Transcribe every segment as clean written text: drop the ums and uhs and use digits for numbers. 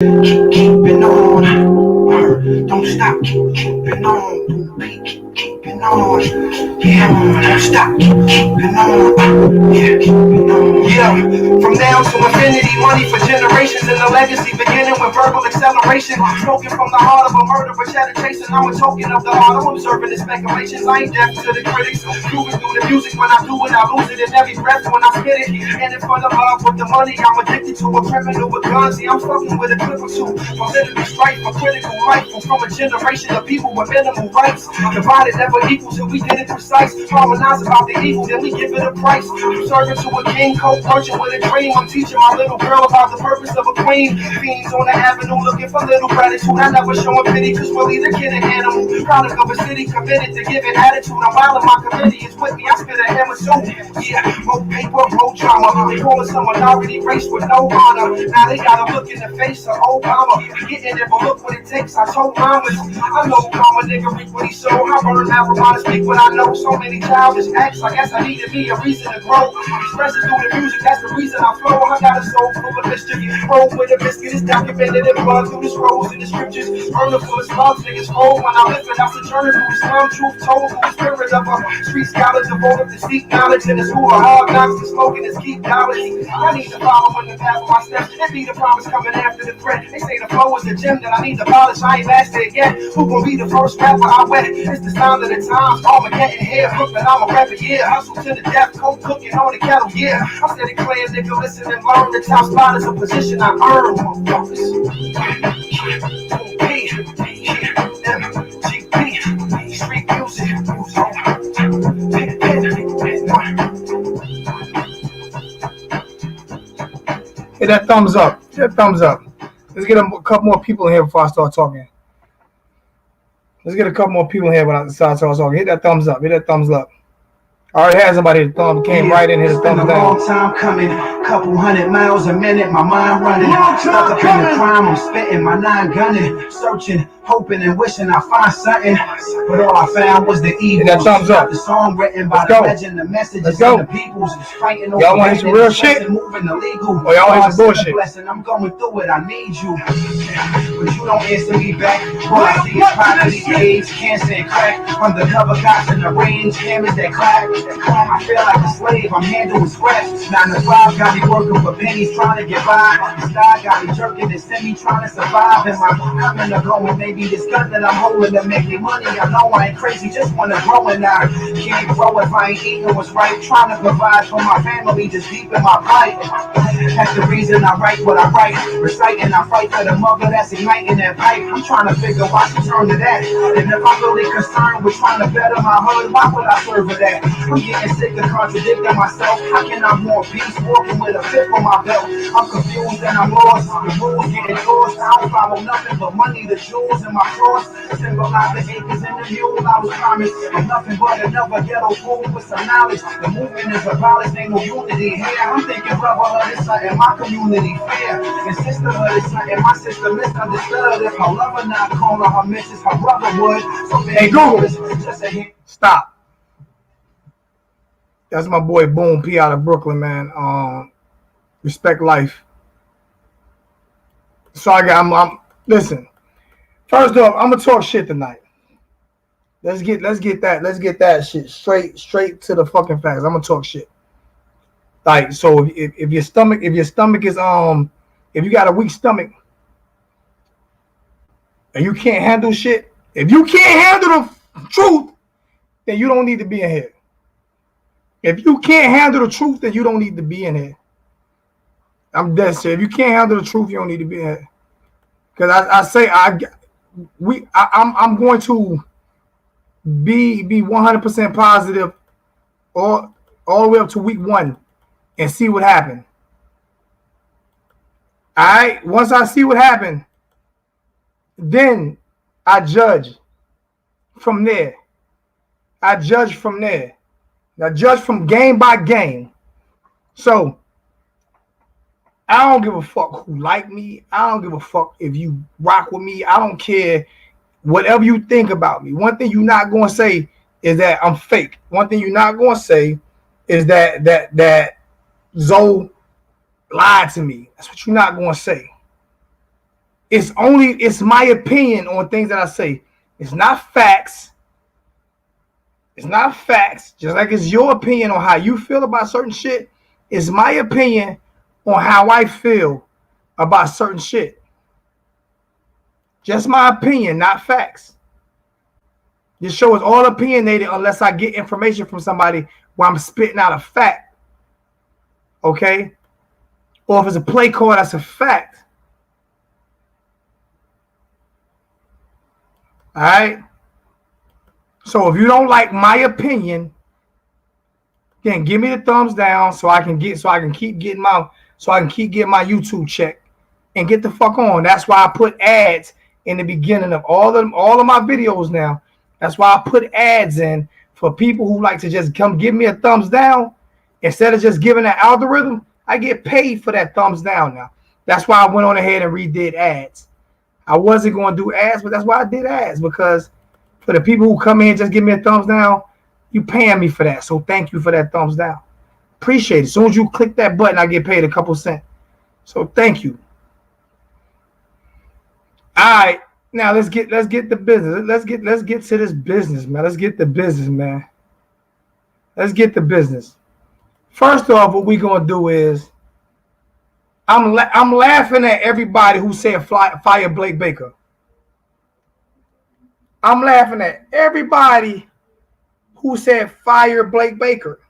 Keeping on, don't stop, keeping on, keeping on, yeah, don't stop, keeping on, yeah, keeping on, yeah. From now to infinity, money for generations, and the legacy beginning with verbal acceleration. Spoken from the heart of a murderer, cheddar chasing. I'm a token of the art. I'm observing the speculations. I ain't deaf to the critics. Proving through the music when I do it, I lose it in every breath when I spit it. And in front of love with the money, I'm addicted to a criminal with guns. See, I'm fucking with a clip or two. For literally strife, for critical life. From a generation of people with minimal rights. Divided never equals, and we did it precise. Harmonize about the evil, then we give it a price. I'm serving to a king, co-merchant with a dream. I'm teaching my little girl about the purpose of a queen. Fiends on the avenue looking for little gratitude. I never showing pity, cause really the kid an animal. Product of a city committed to giving attitude. I'm wild, my committee is with me. I spit a hammer soon. Yeah, more paper, more drama. They call us a minority race with no honor. Now they gotta look in the face of Obama. Getting it, but look what it takes. I told mamas, I know Obama nigga reap what he sow. I burn marijuana, speak what I know. So many childish acts. I guess I need to be a reason to grow. Expressing through the music, that's the reason I flow. I got a soul full of mystery. Roll with a biscuit, it's documented in blood through the scrolls and the scriptures. Murder full of slugs, niggas old. When I live it, I sojourn through Islam, truth told through the spirit of a street scholar devoted to seek knowledge in the school of hard knocks. The slogan is keep knowledge. I need to follow in the path of my steps. It be the promise coming after the threat. They say the flow is the gym that I need to polish. I ain't mastered it yet. Who gon' be the first rapper I wet? It's the sound of the times. Armageddon here, Brooklyn, I'm a rapper, yeah. Hustle to the death, cold cooking on the kettle, yeah. I said it clear, nigga, listen and learn. The top spot is a position I earn, motherfuckers. MGB, street music. Hit that thumbs up. Hit that thumbs up. Let's get a couple more people in here before I start talking. Let's get a couple more people in here when I start talking. Hit that thumbs up. Hit that thumbs up. I already had somebody hit the thumb. Came right in, hit the thumbs down. Long time coming, couple 100 miles a minute, my mind running. Stuck up in the crime, I'm spitting my 9 gunning, searching, hoping and wishing I find something. But all I found was the evil. Hit that thumbs up. The song written by the legend, the messages and the peoples. Fighting over y'all want to hear some real shit? Moving illegal. Or y'all want to hear some bullshit? Blessing, I'm going through it, I need you. But you don't answer me back. All I see is poverty, AIDS, cancer, and crack. Undercover cops in the range, hammers that clap. I feel like a slave, I'm handling scraps. 9 to 5, got me working for pennies, trying to get by. The sky got me jerking and semi trying to survive. And my coming to go, and maybe this gun that I'm holding to make me money. I know I ain't crazy, just wanna grow, and I can't grow if I ain't eating what's right. Trying to provide for my family, just deep in my pipe. That's the reason I write what I write. Reciting, I fight for the mother that's igniting that pipe. I'm trying to figure why she turned to that. And if I'm really concerned with trying to better my hood, why would I serve her that? I'm getting sick of contradicting myself. How can I want peace walking with a fifth on my belt? I'm confused and I'm lost. The rules getting lost. I don't follow nothing but money, the jewels, and my cross. Symbolize the acres and the mule I was promised. I'm nothing but another ghetto fool with some knowledge. The movement is abolished, ain't no unity here. I'm thinking brotherhood is something my community fear. And sisterhood is something my sister misunderstood. If her lover not calling her missus, her brother would. So hey Google, just a hint. Stop. That's my boy Boom P out of Brooklyn, man. Respect life. So I'm listen. First off, I'm gonna talk shit tonight. Let's get that shit straight to the fucking facts. I'm gonna talk shit. Like, so if your stomach is if you got a weak stomach and you can't handle shit, if you can't handle the truth, then you don't need to be in here. If you can't handle the truth, then you don't need to be in here. I'm dead serious. If you can't handle the truth, you don't need to be in here. Because I'm going to be 100% positive all the way up to week 1 and see what happened. All right. Once I see what happened, then I judge from there. I judge from there. Now, judge from game by game. So, I don't give a fuck who like me. I don't give a fuck if you rock with me. I don't care whatever you think about me. One thing you're not going to say is that I'm fake. One thing you're not going to say is that Zoe lied to me. That's what you're not going to say. It's my opinion on things that I say. It's not facts. It's not facts. Just like it's your opinion on how you feel about certain shit. It's my opinion on how I feel about certain shit. Just my opinion, not facts. This show is all opinionated unless I get information from somebody where I'm spitting out a fact. Okay? Or if it's a play call, that's a fact. All right? So if you don't like my opinion, then give me the thumbs down so I can keep getting my YouTube check and get the fuck on. That's why I put ads in the beginning of all of my videos now. That's why I put ads in for people who like to just come give me a thumbs down. Instead of just giving an algorithm, I get paid for that thumbs down now. That's why I went on ahead and redid ads. I wasn't going to do ads, but that's why I did ads, because for the people who come in and just give me a thumbs down, you paying me for that. So thank you for that thumbs down. Appreciate it. As soon as you click that button, I get paid a couple cents. So thank you. All right. Now let's get the business. Let's get to this business, man. Let's get the business, man. Let's get the business. First off, what we gonna do is I'm laughing at everybody who said fire Blake Baker. I'm laughing at everybody who said fire Blake Baker.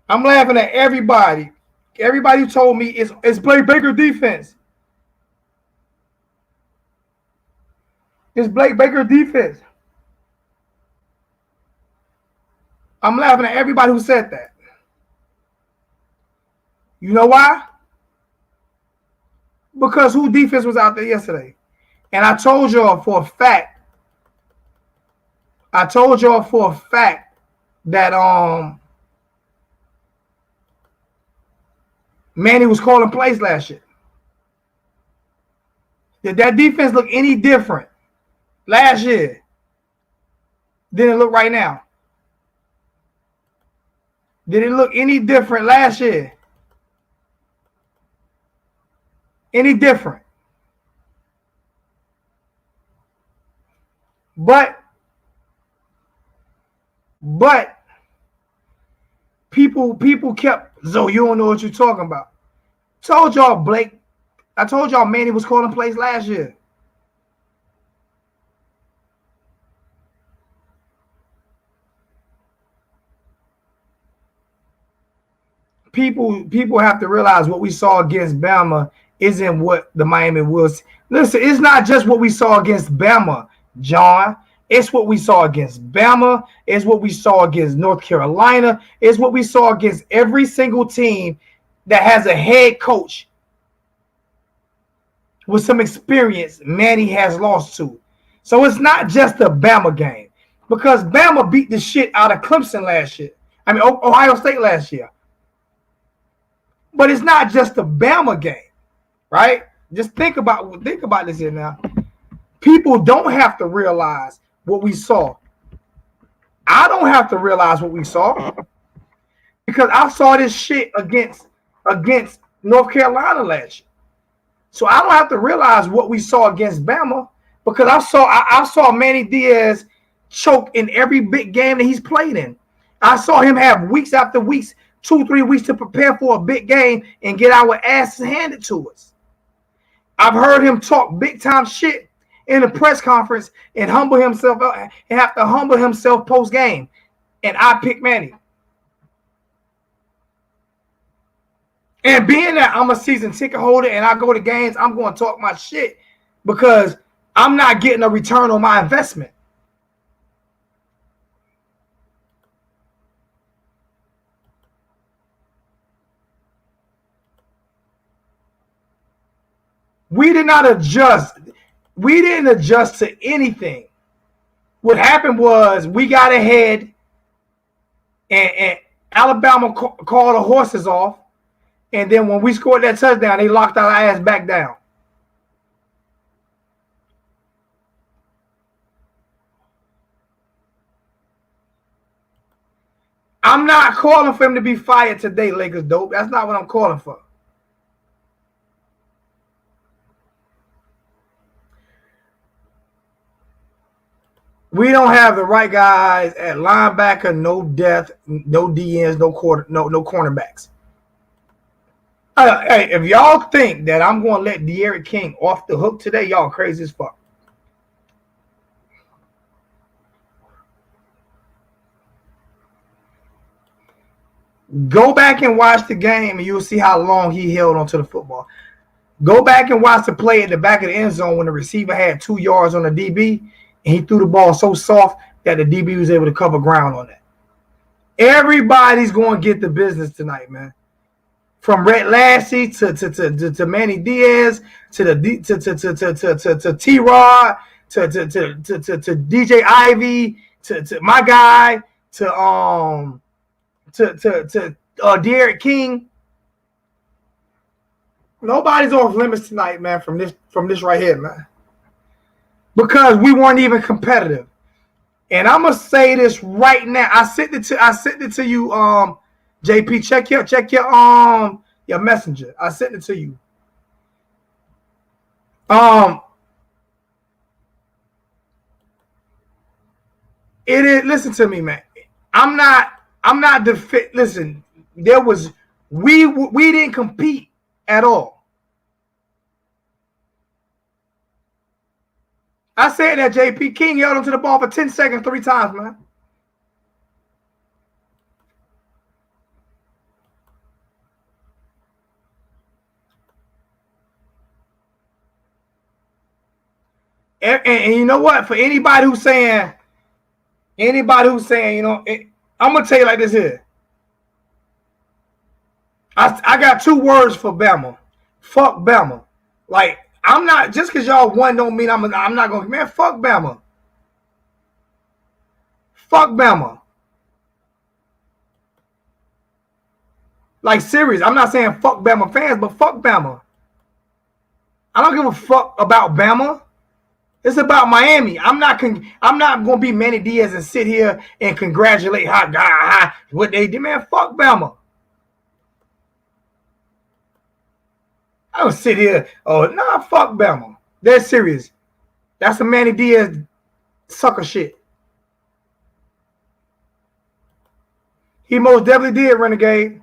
I'm laughing at everybody. Everybody who told me it's Blake Baker defense. It's Blake Baker defense. I'm laughing at everybody who said that. You know why? Because who defense was out there yesterday? And I told y'all for a fact that Manny was calling plays last year. Did that defense look any different last year than it look right now? Did it look any different last year? Any different? But people kept, so you don't know what you're talking about. Told y'all I told y'all Manny was calling plays last year. People have to realize what we saw against Bama isn't what the Miami Wolves. Listen, it's not just what we saw against Bama, John. It's what we saw against Bama. It's what we saw against North Carolina. It's what we saw against every single team that has a head coach with some experience Manny has lost to. So it's not just the Bama game, because Bama beat the shit out of Clemson last year. I mean, Ohio State last year. But it's not just the Bama game, right? Just think about this here now. People don't have to realize what we saw. I don't have to realize what we saw, because I saw this shit against North Carolina last year. So I don't have to realize what we saw against Bama, because I saw Manny Diaz choke in every big game that he's played in. I saw him have weeks after weeks, 2-3 weeks to prepare for a big game and get our asses handed to us. I've heard him talk big time shit in a press conference and humble himself up and have to humble himself post game. And I pick Manny. And being that I'm a season ticket holder and I go to games, I'm going to talk my shit, because I'm not getting a return on my investment. We did not adjust. We didn't adjust to anything. What happened was we got ahead and Alabama called the horses off. And then when we scored that touchdown, they locked our ass back down. I'm not calling for him to be fired today, Lakers dope. That's not what I'm calling for. We don't have the right guys at linebacker, no depth, no DNs, no cornerbacks. Hey, if y'all think that I'm going to let D'Eriq King off the hook today, y'all crazy as fuck. Go back and watch the game, and you'll see how long he held onto the football. Go back and watch the play at the back of the end zone when the receiver had 2 yards on the DB, and he threw the ball so soft that the DB was able to cover ground on that. Everybody's going to get the business tonight, man. From Rhett Lassie to Manny Diaz to T-Rod to DJ Ivy to my guy to D'Eriq King. Nobody's off limits tonight, man. From this right here, man, because we weren't even competitive. And I'm gonna say this right now. I sent it to you, JP. Check your messenger. I sent it to you. It is. Listen to me, man. I'm not listen. We didn't compete at all. I said that JP King held onto the ball for 10 seconds 3 times, man. And you know what? For anybody who's saying, you know, I'm gonna tell you like this here. I got 2 words for Bama. Fuck Bama. Like, I'm not, just because y'all won don't mean I'm not gonna, man, fuck Bama. Fuck Bama. Like, serious. I'm not saying fuck Bama fans, but fuck Bama. I don't give a fuck about Bama. It's about Miami. I'm not gonna be Manny Diaz and sit here and congratulate what they did, man. Fuck Bama. I don't sit here. Oh, nah, fuck Bama. They're serious. That's some Manny Diaz sucker shit. He most definitely did, Renegade.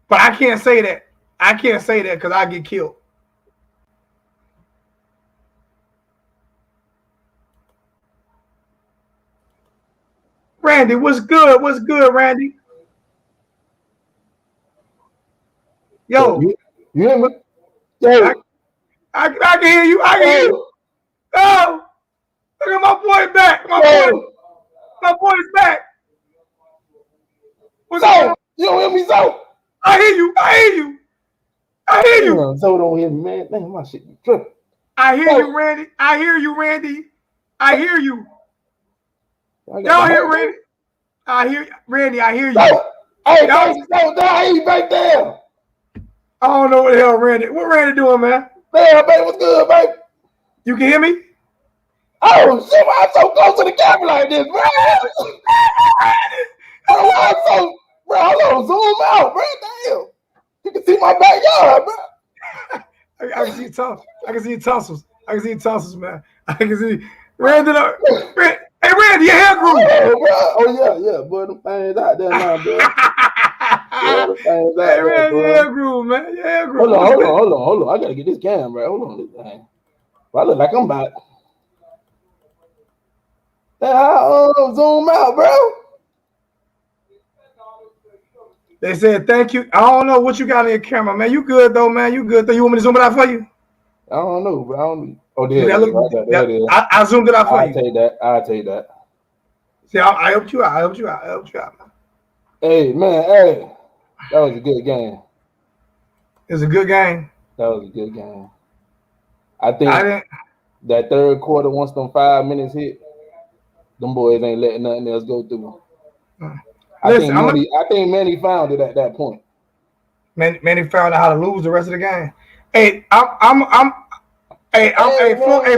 But I can't say that. I can't say that because I get killed. Randy, what's good? What's good, Randy? Yo. You hear me? Yo. I can hear you. I can hear you. Oh, look at my boy back. My boy's back. What's up? You don't hear me, so? I hear you. So don't hear me, man. Damn, my shit be tripping. I hear you, Randy. I hear you. Y'all hear Randy? I hear Randy. I hear you. Hey, guys, I hear you back there. I don't know what the hell Randy. What Randy doing, man? Damn, baby, what's good, baby? You can hear me? Oh shit! Why I'm so close to the camera like this, bro? Bro, hold on, zoom out, bro. Damn, you can see my backyard, bro. I can see your tonsils. I can see your tonsils, man. I can see Randy. Hey, Randy, your hair grew. Oh yeah, boy, them things out there now, bro. Hey, Randy, your hair grew, man. Your hair grew. Hold on. I gotta get this camera. Hold on, this thing. Well, I look like I'm back. Zoom out, bro. They said thank you. I don't know what you got on your camera, man. You good though, man. You good though. You want me to zoom it out for you? I don't know, bro. Oh, there it is. I zoomed it out for you. I'll take that. See, I helped you out. Man. Hey, man. That was a good game. It was a good game. That was a good game. I think that third quarter, once them 5 minutes hit, them boys ain't letting nothing else go through. I think Manny found it at that point. Manny found out how to lose the rest of the game. Hey,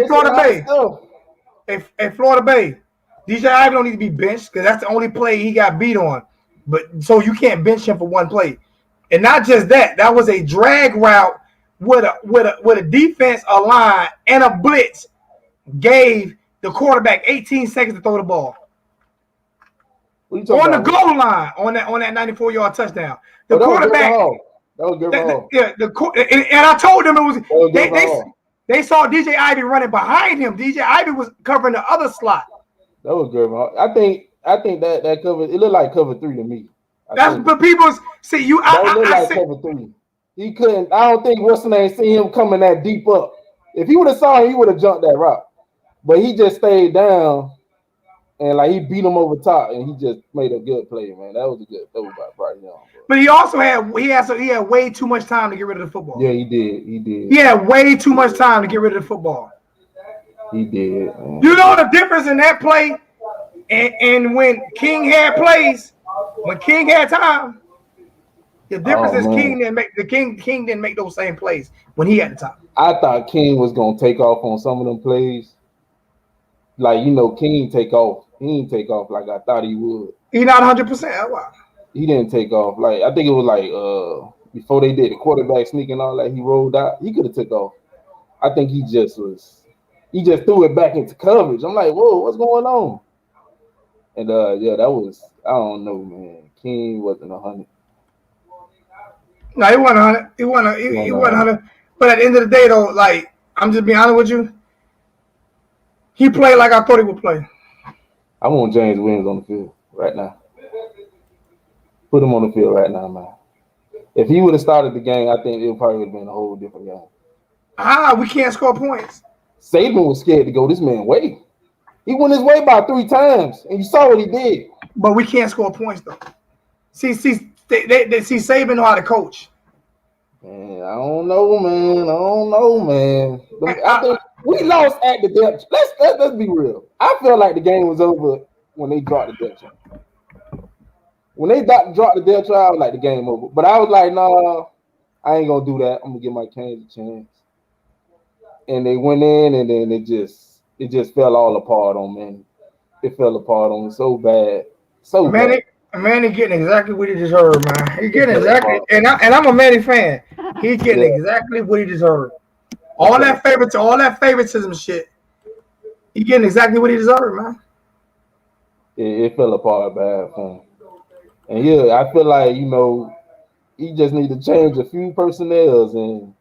Florida Bay. Hey, Florida Bay. DJ Ivy don't need to be benched because that's the only play he got beat on. But so you can't bench him for one play. And not just that, that was a drag route with a defense, a line, and a blitz gave the quarterback 18 seconds to throw the ball. On the goal line on that 94-yard touchdown. The quarterback. That was good. And I told them it was they saw DJ Ivy running behind him. DJ Ivy was covering the other slot. That was good. I think that cover, it looked like cover 3 to me. But people see you. I said cover 3. He couldn't. I don't think what's the name see him coming that deep up. If he would have saw him, he would have jumped that route. But he just stayed down and like he beat him over top, and he just made a good play, man. That was a good throw by Bryce Young. But he also had way too much time to get rid of the football. Yeah, he did. He had way too much time to get rid of the football. He did. Man. You know the difference in that play and when King had plays, when King had time. The difference is King didn't make those same plays when he had the time. I thought King was gonna take off on some of them plays. Like King take off. He didn't take off like I thought he would. He not 100%. Wow. He didn't take off. Like I think it was like before they did the quarterback sneak and all that, he rolled out. He could have took off. I think he just threw it back into coverage. I'm like, whoa, what's going on? And that was, I don't know, man. King wasn't 100. No, he wasn't 100. He wasn't 100. But at the end of the day, though, like I'm just being honest with you, he played like I thought he would play. I want James Williams on the field right now. Put him on the field right now, man. If he would have started the game, I think it probably would have been a whole different game. We can't score points. Saban was scared to go this man way. He went his way about 3 times, and you saw what he did. But we can't score points though. See, Saban know how to coach. Man, I don't know, man. I think we lost at the depth. Let's be real. I felt like the game was over when they dropped the depth chart. When they dropped the depth chart, I was like the game over. But I was like, nah, I ain't gonna do that. I'm gonna give my Canes a chance. And they went in, and then it just fell all apart on me. It fell apart on me so bad. So bad. Manny getting exactly what he deserved, man. He getting exactly, and I'm a Manny fan. He's getting exactly what he deserved. All that favoritism shit. He getting exactly what he deserved, man. It fell apart bad for him. And yeah, I feel like he just need to change a few personnels, and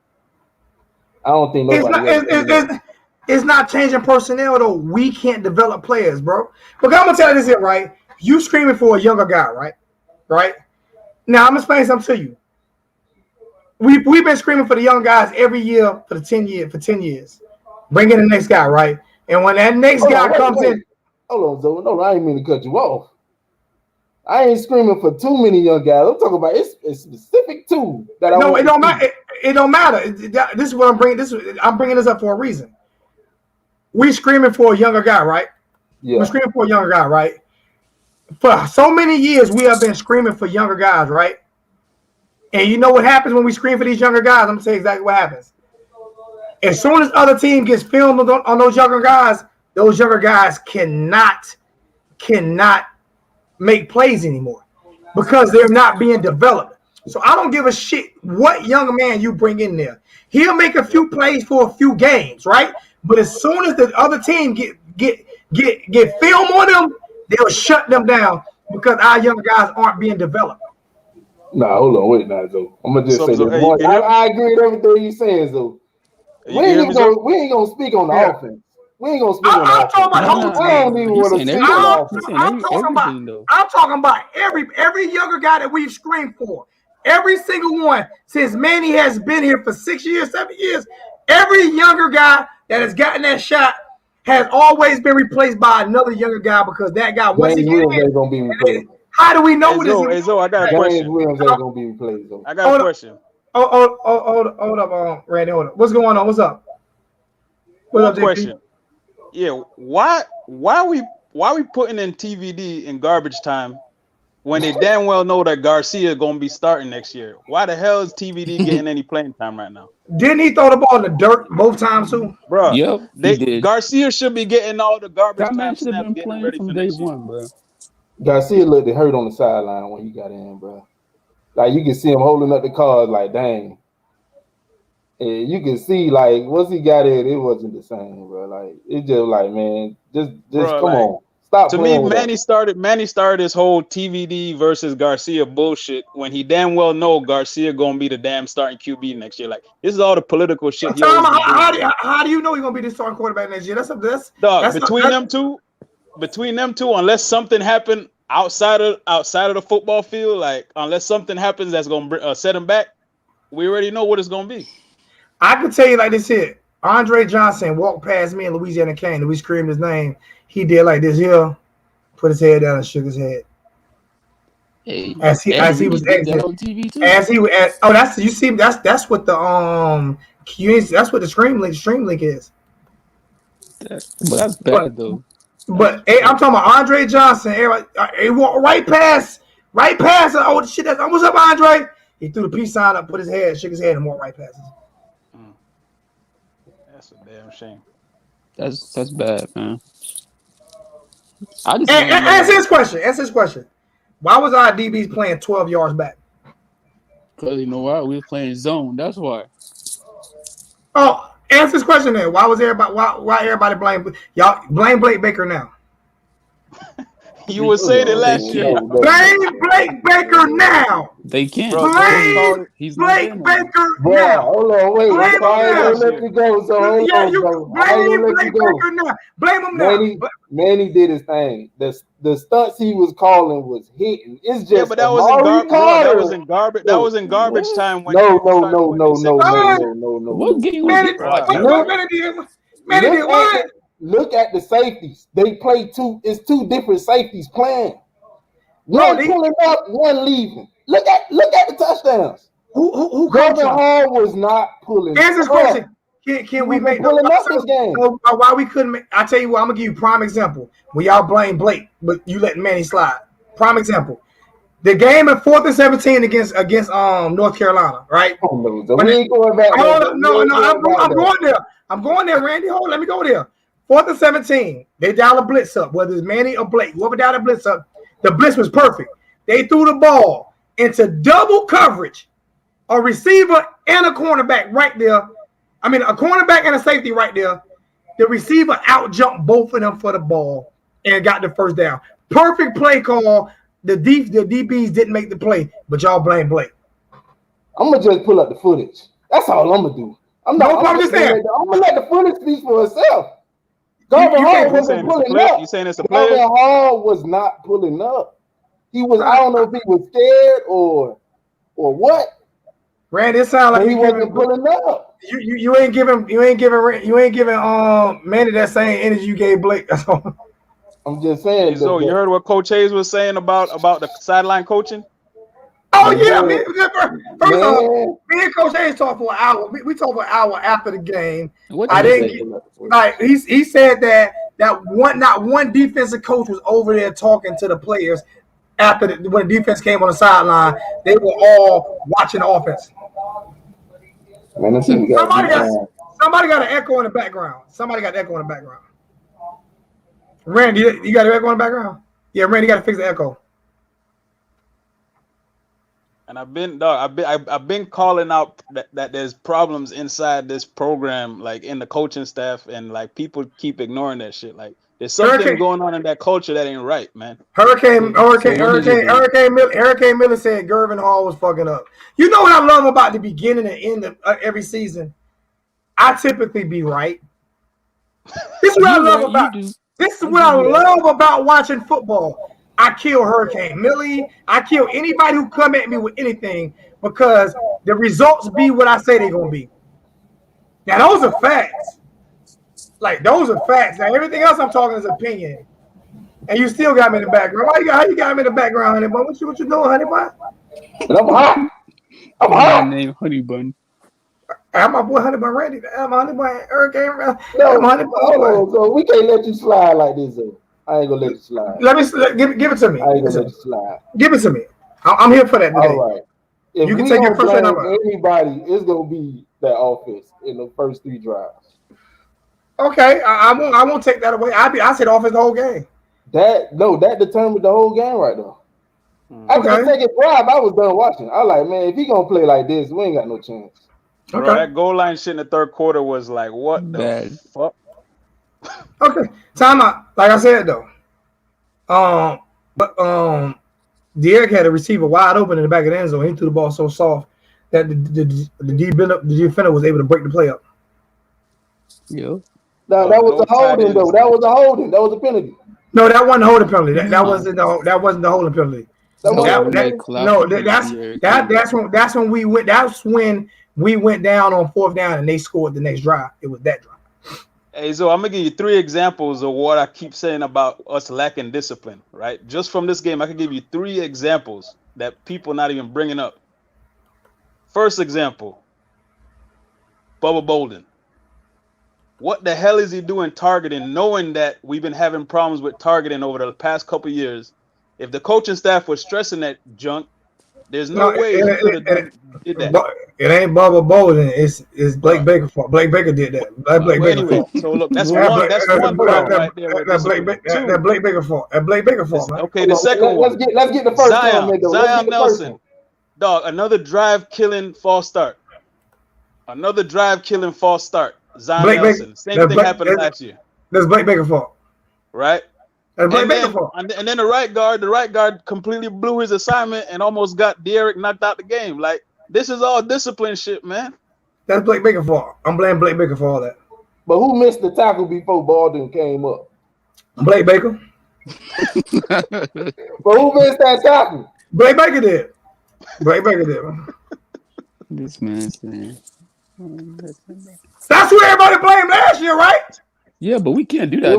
I don't think nobody. It's not changing personnel though. We can't develop players, bro. But I'm gonna tell you this here, right? You screaming for a younger guy, right? Right? Now I'm gonna explain something to you. We've been screaming for the young guys every year for 10 years. Bring in the next guy, right? And when that next guy comes in. Hold on, Zoe. No, I ain't mean to cut you off. I ain't screaming for too many young guys. I'm talking about it's specific two that I No, it don't matter. It don't matter. This is what I'm bringing. I'm bringing this up for a reason. We screaming for a younger guy, right? Yeah. We're screaming for a younger guy, right? For so many years, we have been screaming for younger guys, right? And you know what happens when we scream for these younger guys? I'm going to say exactly what happens. As soon as other team gets filmed on those younger guys cannot make plays anymore because they're not being developed. So I don't give a shit what young man you bring in there. He'll make a few plays for a few games, right? But as soon as the other team get film on them, they'll shut them down because our young guys aren't being developed. Nah, hold on, wait now, Zoe. I'm gonna just say this. I agree with everything you're saying, Zoe. We ain't gonna speak on the offense. We ain't gonna speak on the offense. I don't even want to speak on the offense. I'm talking about every younger guy that we've screamed for. Every single one since Manny has been here for 6 years, 7 years. Every younger guy that has gotten that shot has always been replaced by another younger guy because that guy once again ain't gonna be replaced. How do we know this? I got a question. Williams ain't gonna be replaced. I got a question. Hold up, Randy. Hold up. What's going on? What's up? What's up, question? Yeah, why we putting in TVD in garbage time when they damn well know that Garcia gonna be starting next year? Why the hell is TVD getting any playing time right now? Didn't he throw the ball in the dirt both times too, bro? Yep, Garcia should be getting all the garbage time snaps. Been playing from day one, bro. Garcia looked hurt on the sideline when he got in, bro. Like you can see him holding up the cards, like dang. And you can see, like, once he got it wasn't the same, bro. Like, it's just like, man, just Bro, come like, on. Stop to playing me, with Manny started his whole TVD versus Garcia bullshit when he damn well know Garcia gonna be the damn starting QB next year. Like, this is all the political shit he always been doing. How do you know he's gonna be the starting quarterback next year? Between them two, unless something happened outside of the football field, like unless something happens that's gonna set him back, we already know what it's gonna be. I can tell you like this here. Andre Johnson walked past me in Louisiana Kane, and we screamed his name. He did like this here, put his head down and shook his head. Hey, as he was exiting. on TV too. That's what the that's what the stream link is. But that's bad though. But hey, I'm talking about Andre Johnson. Everybody, he walked right past. Oh shit! What's up, Andre? He threw the peace sign up, put his head, shook his head, and walked right past us. That's a damn shame. That's bad, man. Answer his question. Why was our DBs playing 12 yards back? Because you know why? We were playing zone. That's why. Oh, answer his question then. Why everybody blame Blake Baker now? You were saying it last year. Blame Blake Baker now. They can't. Blame Blake Baker now. Hold on, wait. Blame him now. Let you go. So hold on, bro. Blame Blake Baker now. Blame him now. Manny did his thing. The stunts he was calling was hitting. It's just but that was in garbage. That was in garbage time. When no. What game was it? Manny did what? Look at the safeties. They play it's two different safeties playing. One pulling up, one leaving. Look at the touchdowns. Who Garvin Hall was not pulling. Answer this question. Can we make pulling up this game? Why we couldn't make? I tell you what, I'm gonna give you prime example. We all blame Blake, but you let Manny slide. Prime example. The game at 4th and 17 against North Carolina, right? Oh, no, so we ain't going back. I'm going there, Randy. Hold on, let me go there. 4th and 17. They dial a blitz up, whether it's Manny or Blake. Whoever dialed a blitz up, the blitz was perfect. They threw the ball into double coverage, a receiver and a cornerback right there. I mean, a cornerback and a safety right there. The receiver out-jumped both of them for the ball and got the first down. Perfect play call. The DBs didn't make the play, but y'all blame Blake. I'm going to just pull up the footage. That's all I'm going to do. I'm going to let the footage speak for itself. Garvin Hall wasn't pulling up. You saying it's a player? Garvin Hall was not pulling up. He was. I don't know if he was scared or what. Randy, it sounds like he wasn't pulling up. You ain't giving Manny that same energy you gave Blake. That's all. I'm just saying. So you heard what Coach Hayes was saying about the sideline coaching? Oh yeah, first of all, me and Coach Hayes talked for an hour. We talked for an hour after the game. He said that not one defensive coach was over there talking to the players after when the defense came on the sideline. They were all watching the offense. Man, somebody got an echo in the background. Randy, you got an echo in the background? Yeah, Randy, you got to fix the echo. And I've been calling out that there's problems inside this program, like in the coaching staff, and like people keep ignoring that shit. Like there's something going on in that culture that ain't right, man. Hurricane Miller said Garvin Hall was fucking up. You know what I love about the beginning and end of every season? I typically be right. This is what I love about. This is what I love about watching football. I kill Hurricane Millie. I kill anybody who come at me with anything because the results be what I say they're going to be. Now, those are facts. Those are facts. Now, everything else I'm talking is opinion. And you still got me in the background. How you got me in the background, Honey Bun? What you doing, Honey Bun? I'm hot. My name Honey Bun. I'm my boy Honey Bun Randy. I'm Honey Bun Hurricane. No, Honey Bun. So we can't let you slide like this, though. I ain't gonna let it slide. Give it to me. I ain't gonna let it slide. Give it to me. I'm here for that today. All right. If you can take your first number. Anybody, it's gonna be that offense in the first 3 drives. Okay, I won't take that away. I said offense the whole game. That determined the whole game right now. After the second drive, I was done watching. I was like, man, if he gonna play like this, we ain't got no chance. Okay. Bro, that goal line shit in the third quarter was like, what the fuck? Okay, time out. Like I said though, Derek had a receiver wide open in the back of the end zone. He threw the ball so soft that the defender was able to break the play up. Yeah. No, that was a holding though. That was a holding. That was a penalty. No, that wasn't a holding penalty. That wasn't the holding penalty. That's when we went. That's when we went down on fourth down and they scored the next drive. It was that drive. Hey, so I'm gonna give you 3 examples of what I keep saying about us lacking discipline. Right, just from this game, I can give you 3 examples that people not even bringing up. First example, Bubba Bolden. What the hell is he doing targeting, knowing that we've been having problems with targeting over the past couple of years? If the coaching staff was stressing that junk, there's no way he could have did that. It ain't Bubba Bolden. It's Blake Baker fault. Blake Baker did that. So look, that's one problem right there. That Blake Baker fault. That Blake Baker fault. Man. Okay, the second one. Let's get the first one. Zion Nelson, dog. Another drive-killing false start. Another drive-killing false start. Zion Nelson. Same thing happened last year. That's Blake Baker fault. Right. And then the right guard completely blew his assignment and almost got Derek knocked out the game. Like, this is all discipline shit, man. That's Blake Baker fault. I'm blaming Blake Baker for all that. But who missed the tackle before Bolden came up? Blake Baker. But who missed that tackle? Blake Baker did. Blake Baker did. Man. This man's saying. That's who everybody blamed last year, right? Yeah, but we can't do that. No.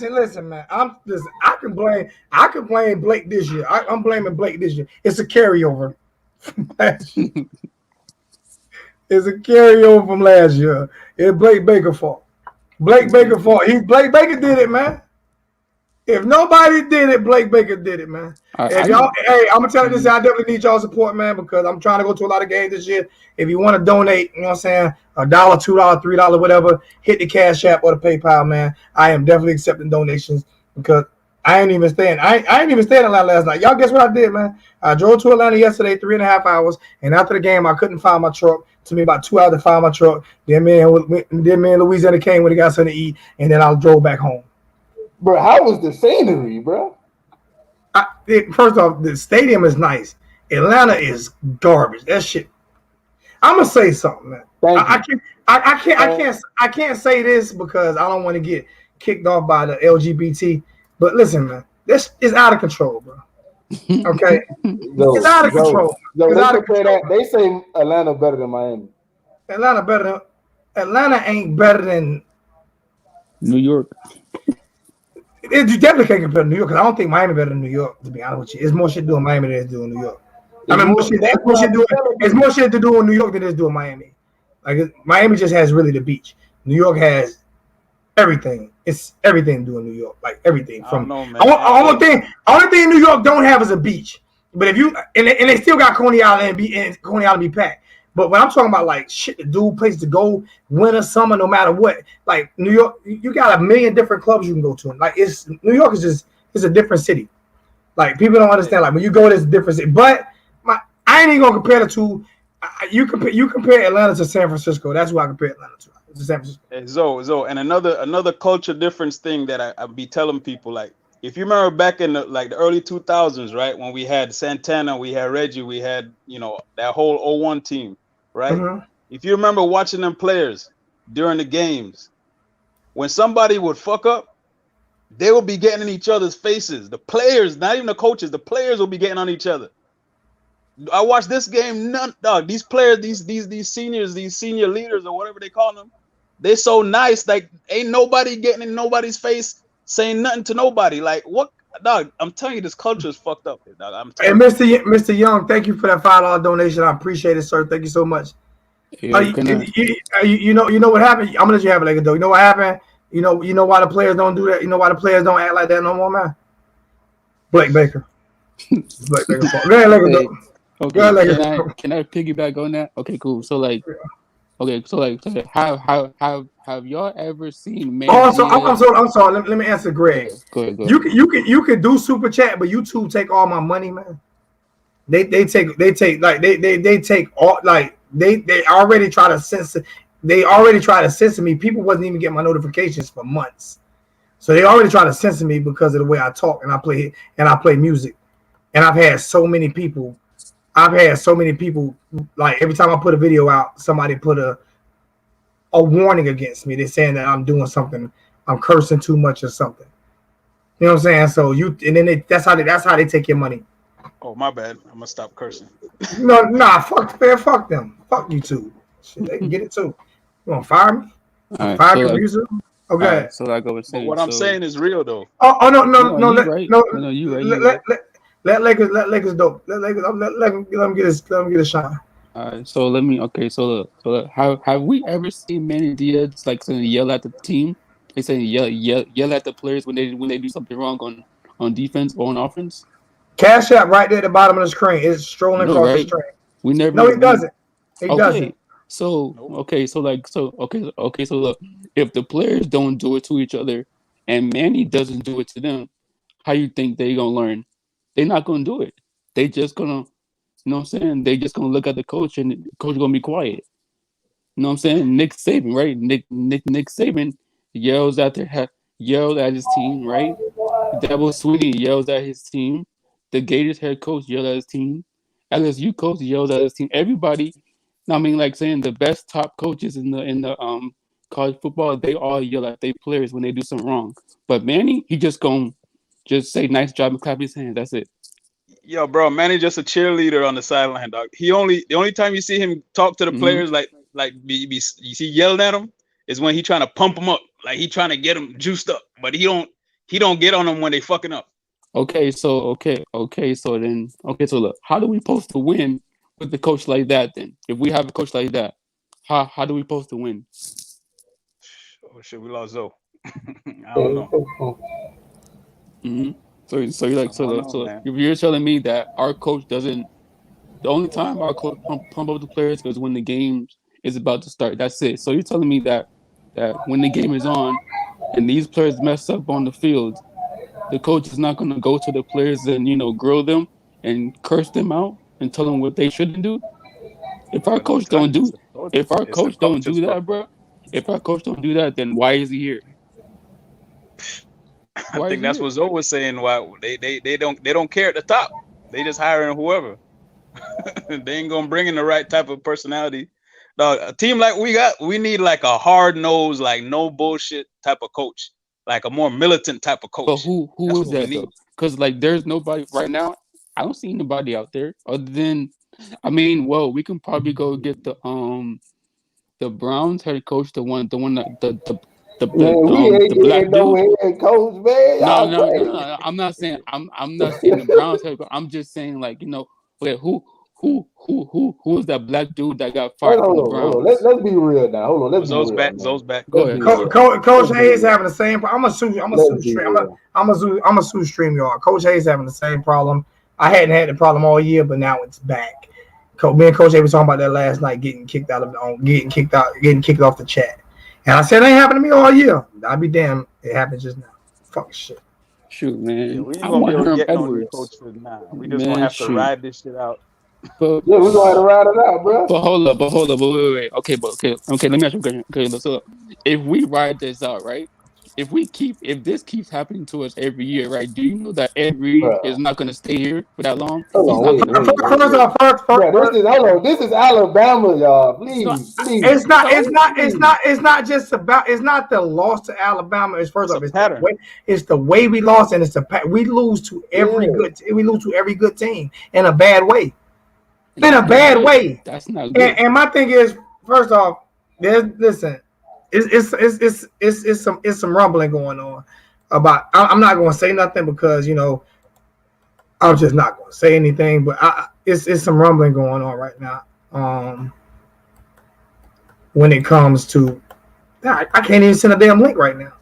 Listen, man. I can blame Blake this year. I'm blaming Blake this year. It's a carryover from last year. It's a carryover from last year. It's Blake Baker fault. Blake Baker fault. Blake Baker did it, man. If nobody did it, Blake Baker did it, man. I'm gonna tell you this. I definitely need y'all support, man, because I'm trying to go to a lot of games this year. If you want to donate, you know what I'm saying, $1, $2, $3, whatever, hit the Cash App or the PayPal, man. I am definitely accepting donations because I ain't even staying. I ain't even staying in Atlanta last night. Y'all guess what I did, man? I drove to Atlanta yesterday, 3.5 hours, and after the game, I couldn't find my truck. It took me about 2 hours to find my truck. Then me and Louisiana came when they got something to eat, and then I drove back home. Bro, how was the scenery, bro? First off, the stadium is nice. Atlanta is garbage. That shit. I'm gonna say something, man. I can't say this because I don't want to get kicked off by the LGBT. But listen, man, this is out of control, bro. Okay, it's out of control. They say Atlanta better than Miami. Atlanta ain't better than New York. You definitely can't compare to New York because I don't think Miami better than New York. To be honest with you, it's more shit to do in Miami than it's doing New York. I mean, it's more shit to do in New York than it's doing Miami. Like Miami just has really the beach. New York has everything. It's everything to do in New York. Like everything from. Only thing New York don't have is a beach. But if you and they still got Coney Island and Coney Island be packed. But when I'm talking about like shit to do, places to go, winter, summer, no matter what, like New York, you got a million different clubs you can go to. Like New York is a different city. Like people don't understand. Like when you go, there's a different city. But I ain't even gonna compare the two. You compare Atlanta to San Francisco. That's who I compare Atlanta to. San Francisco. Hey, Zo, and another culture difference thing that I be telling people, like if you remember back in the early 2000s, right, when we had Santana, we had Reggie, we had that whole 01 team. Right? Mm-hmm. If you remember watching them players during the games, when somebody would fuck up, they will be getting in each other's faces. The players, not even the coaches, the players will be getting on each other. I watched this game, these players, these seniors, these senior leaders or whatever they call them, they're so nice, like ain't nobody getting in nobody's face saying nothing to nobody. Like what? Dog, I'm telling you, this culture is fucked up. Dog. Hey, Mr. Young, thank you for that $5 donation. I appreciate it, sir. Thank you so much. You know what happened? I'm gonna let you have it, like though. You know what happened? You know why the players don't do that? You know why the players don't act like that no more, man? Blake Baker. Blake Baker. Go ahead, like though. Okay. Can I piggyback on that? Okay, cool. So have y'all ever seen? I'm sorry. Let me answer, Greg. Go ahead. You can do super chat, but YouTube take all my money, man. They take all like they already try to censor. They already try to censor me. People wasn't even getting my notifications for months, so they already try to censor me because of the way I talk and I play music. And I've had so many people. Like every time I put a video out, somebody put a warning against me. They're saying that I'm doing something, I'm cursing too much or something. You know what I'm saying? So that's how they take your money. Oh, my bad. I'm gonna stop cursing. Fuck them. Fuck YouTube. Shit, they can get it too. You want to fire me? Fire the music? Okay. Right, so like I was saying, what I'm saying is real though. No, you right. Let Lakers dope. Let them get a shot. All right, so let me. Okay, so look, have we ever seen Manny Diaz like saying yell at the team? They say yell at the players when they do something wrong on defense or on offense. Cash App right there at the bottom of the screen is strolling across the screen. We never. No, he doesn't. He doesn't. So look, if the players don't do it to each other, and Manny doesn't do it to them, how you think they gonna learn? They're not gonna do it. They just gonna, you know what I'm saying? They just gonna look at the coach, and the coach gonna be quiet. You know what I'm saying? Nick Saban, right? Nick Saban yells at his team, right? Dabo Swinney yells at his team. The Gators head coach yells at his team. LSU coach yells at his team. Everybody, I mean, like saying the best top coaches in the college football, they all yell at their players when they do something wrong. But Manny, he just gonna just say nice job and clap his hands. That's it. Yo, bro, Manny just a cheerleader on the sideline, dog. The only time you see him talk to the players you see yelling at them is when he trying to pump them up, like he trying to get them juiced up. But he don't get on them when they fucking up. So look, how do we supposed to win with the coach like that? Then, if we have a coach like that, how do we supposed to win? Oh shit, we lost Zoe. I don't know. So you're like, if you're telling me that our coach doesn't, the only time our coach pump up the players is when the game is about to start. That's it. So you're telling me that when the game is on and these players mess up on the field, the coach is not going to go to the players and grill them and curse them out and tell them what they shouldn't do. If our coach don't do that, bro, if our coach don't do that, then why is he here? I think that's what Zoe was saying. Why they don't care at the top. They just hiring whoever. They ain't gonna bring in the right type of personality. Dog, a team like we need like a hard nosed, like no bullshit type of coach, like a more militant type of coach. But who is that though? Because like there's nobody right now. I don't see anybody out there other than, we can probably go get the Browns head coach, the black dude. Coach, man. No. I'm not saying the Browns head coach. I'm just saying who is that black dude that got fired from the Browns? Let's be real now. Hold on. Zoe's back. Go ahead. Coach Hayes having the same. I'm gonna sue StreamYard. Coach Hayes having the same problem. I hadn't had the problem all year, but now it's back. Me and Coach Hayes were talking about that last night, getting kicked off the chat. And I said it ain't happened to me all year. I'll be damned. It happened just now. Fuck shit. Shoot, man. Yeah, we ain't gonna be able to get no coach for now. We just gonna have to ride this shit out. But we're gonna have to ride it out, bro. But hold up, wait. Okay. Let me ask you a question. Okay, so if we ride this out, right? If this keeps happening to us every year, right? Do you know that every is not going to stay here for that long? This is Alabama, y'all. Please. It's not just about. It's not the loss to Alabama. It's the way we lost, and we lose to every good team in a bad way. In a bad way. That's not good. And my thing is, first off, it's some rumbling going on about. I'm not going to say nothing because I'm just not going to say anything. But it's some rumbling going on right now. When it comes to, I can't even send a damn link right now.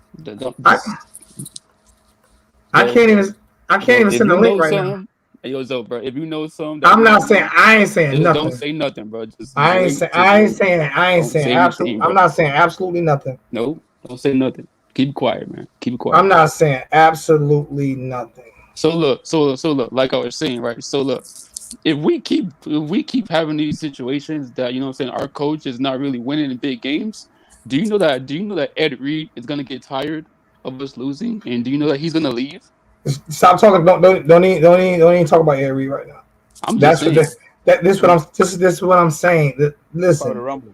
I can't even send a link right now. Hey, yo, Zoe, bro, if you know something, I ain't saying nothing. Don't say nothing, bro. I ain't saying absolutely. I'm not saying absolutely nothing. No, don't say nothing. Keep quiet, man. Keep it quiet. I'm not saying absolutely nothing. So look, like I was saying, right? So look, if we keep having these situations that, you know what I'm saying, our coach is not really winning in big games, do you know that Ed Reed is gonna get tired of us losing, and do you know that he's gonna leave? Stop talking. Don't even talk about Ed Reed right now. I'm just saying. This is what I'm saying. Listen.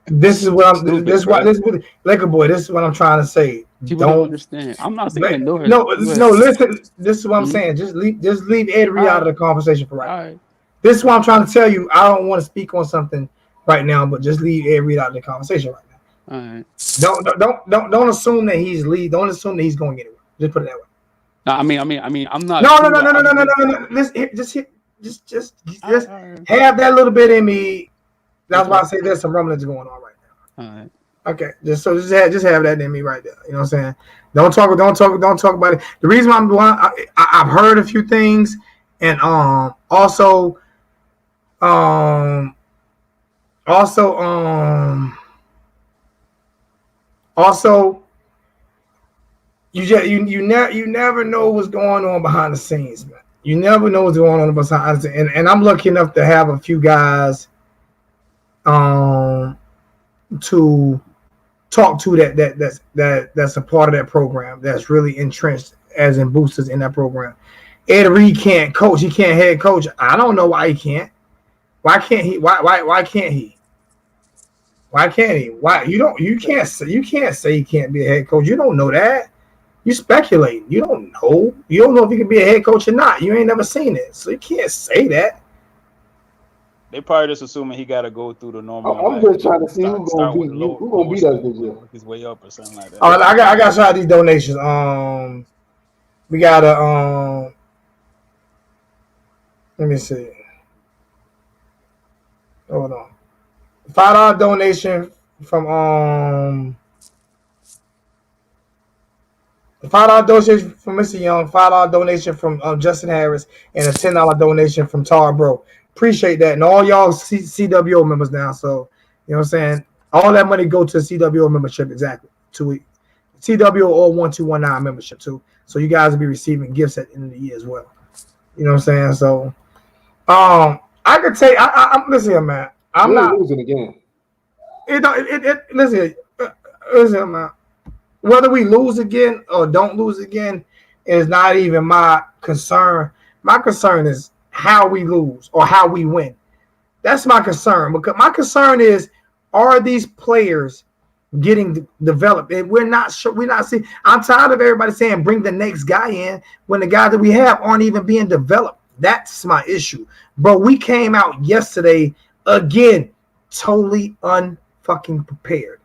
This is what I'm. This is Laker boy. This is what I'm trying to say. People don't understand. I'm not saying no. Listen. This is what I'm saying. Just leave Ed Reed out of the conversation for right now. This is what I'm trying to tell you. I don't want to speak on something right now, but just leave Ed Reed out of the conversation right now. All right. Don't assume that he's lead. Don't assume that he's going anywhere. Just put it that way. No, I mean, I'm not. No. Just have that little bit in me. That's why I say there's some rumblings going on right now. All right. Okay, just have that in me right there. You know what I'm saying? Don't talk about it. The reason why I've heard a few things, and also you never know what's going on behind the scenes, man. You never know what's going on behind the scenes, and I'm lucky enough to have a few guys to talk to that's a part of that program, that's really entrenched as in boosters in that program. Ed Reed can't coach. He can't head coach. I don't know why he can't. Why can't he? Why can't he? Why can't he? Why you can't say he can't be a head coach. You don't know that. You speculating. You don't know. You don't know if he can be a head coach or not. You ain't never seen it, so you can't say that. They probably just assuming he got to go through the normal. I'm just trying to see who's gonna beat us this year. His way up or something like that. I got some of these donations. We got a let me see. Hold on. $5 donation from $5 donation from Mr. Young, $5 donation from Justin Harris, and a $10 donation from Tar Bro. Appreciate that. And all y'all CWO members now. So, you know what I'm saying? All that money go to CWO membership, exactly. To CWO or 1219 membership too. So you guys will be receiving gifts at the end of the year as well. You know what I'm saying? So I could say I'm listen here, man. I'm not losing again. Listen, man. Whether we lose again or don't lose again is not even my concern. My concern is how we lose or how we win. That's my concern. Because my concern is, are these players getting developed? And we're not sure. We're not seeing. I'm tired of everybody saying bring the next guy in when the guys that we have aren't even being developed. That's my issue, bro. We came out yesterday again, totally unfucking prepared,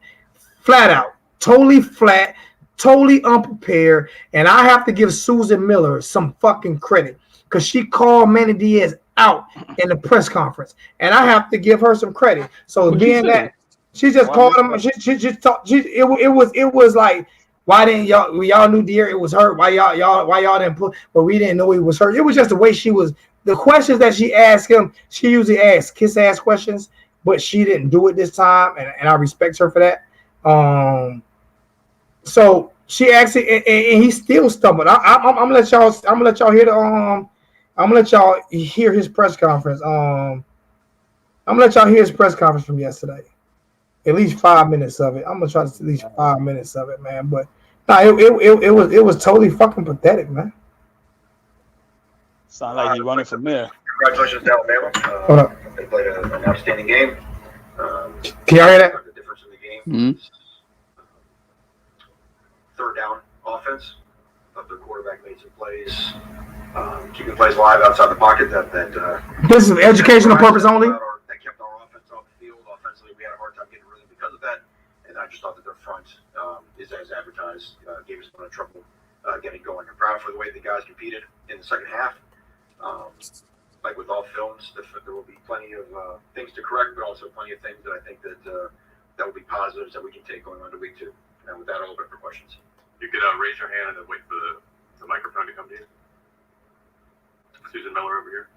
flat out. Totally flat, totally unprepared, and I have to give Susan Miller some fucking credit because she called Manny Diaz out in the press conference, and I have to give her some credit. So being that she just called him, she just talked. It was like, why didn't y'all? We all knew De'Aaron was hurt. Why y'all didn't put? But we didn't know he was hurt. It was just the way she was. The questions that she asked him, she usually asks kiss ass questions, but she didn't do it this time, and I respect her for that. So she asked it, and he still stumbled. I'm gonna let y'all. I'm gonna let y'all hear the. I'm gonna let y'all hear his press conference. I'm gonna let y'all hear his press conference from yesterday. At least 5 minutes of it. I'm gonna try to at least 5 minutes of it, man. But no, it was totally fucking pathetic, man. Sound like he's running from there. Congratulations to Alabama. Hold up. They played an outstanding game. Can y'all hear that? The difference in the game. Mm-hmm. Third down offense. Thought their quarterback made some plays, keeping plays alive outside the pocket. This is educational purpose only. That kept our offense off the field. Offensively, we had a hard time getting rhythm because of that. And I just thought that their front is as advertised. Gave us a lot of trouble getting going. I'm proud for the way the guys competed in the second half. Like with all films, there will be plenty of things to correct, but also plenty of things that I think that will be positives that we can take going on to week 2. And with that, I'll open for questions. You could raise your hand and then wait for the microphone to come to you. Susan Miller over here.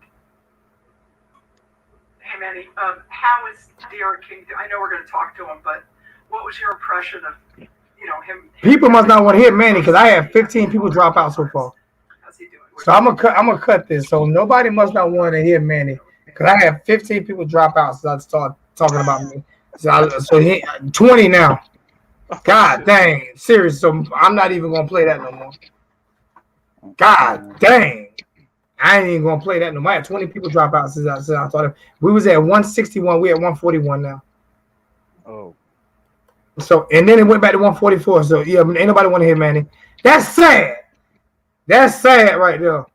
Hey, Manny. How is D'Eriq King? I know we're going to talk to him, but what was your impression of him? People must not want to hear Manny because I had 15 people drop out so far. how's he doing? So I'm gonna cut this. So nobody must not want to hear Manny, because I have 15 people drop out since I start talking about me. So he 20 now. God dang, serious. So I'm not even gonna play that no more. God dang, I ain't even gonna play that no more. I had 20 people drop out since I thought we was at 161. We at 141 now. Oh. So and then it went back to 144. So yeah, ain't nobody want to hear Manny. That's sad. That's sad right there.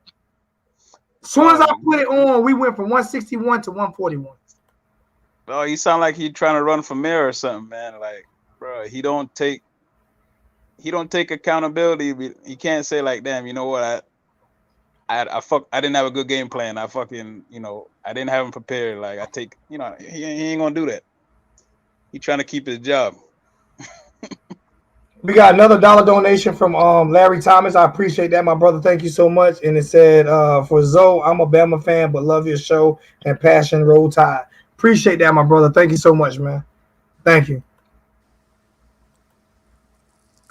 As soon as I put it on, we went from 161 to 141. Oh, you sound like he trying to run for mayor or something, man. Like, bro, he don't take accountability. He can't say like, damn, you know what? I didn't have a good game plan. I fucking, I didn't have him prepared. Like he ain't gonna do that. He trying to keep his job. We got another $1 donation from Larry Thomas. I appreciate that, my brother. Thank you so much. And it said, for Zoe, I'm a Bama fan, but love your show and passion. Roll Tide. Appreciate that, my brother. Thank you so much, man. Thank you.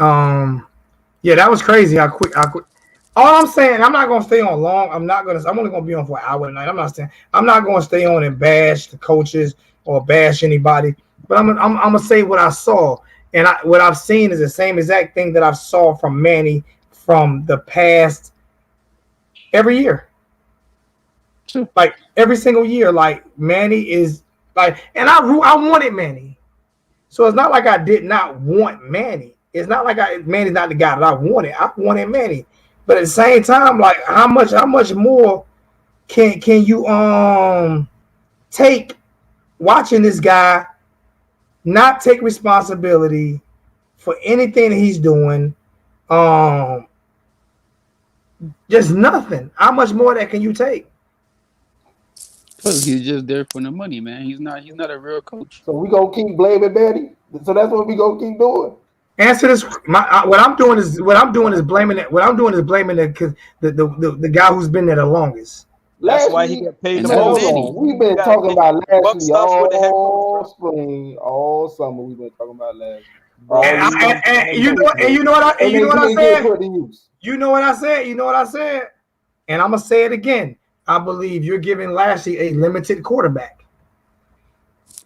Yeah, that was crazy. I quit. All I'm saying, I'm not gonna stay on long. I'm only gonna be on for an hour tonight. I'm not gonna stay on and bash the coaches or bash anybody. But I'm gonna say what I saw. And what I've seen is the same exact thing that I saw from Manny from the past every year. Sure. Like every single year, like Manny is like, and I wanted Manny. So it's not like I did not want Manny. It's not like Manny's not the guy that I wanted. I wanted Manny. But at the same time, like how much more can you take watching this guy not take responsibility for anything that he's doing? Just nothing. How much more that can you take? Because he's just there for the money, man. He's not a real coach. So we gonna keep blaming Manny. So that's what we gonna keep doing. Answer this. What I'm doing is blaming it. What I'm doing is blaming the guy who's been there the longest. That's why he got paid the most. We've been talking about Lashley all spring, all summer. We've been talking about Lashley. And you know what I said? You know what I said? And I'm gonna say it again. I believe you're giving Lashley a limited quarterback.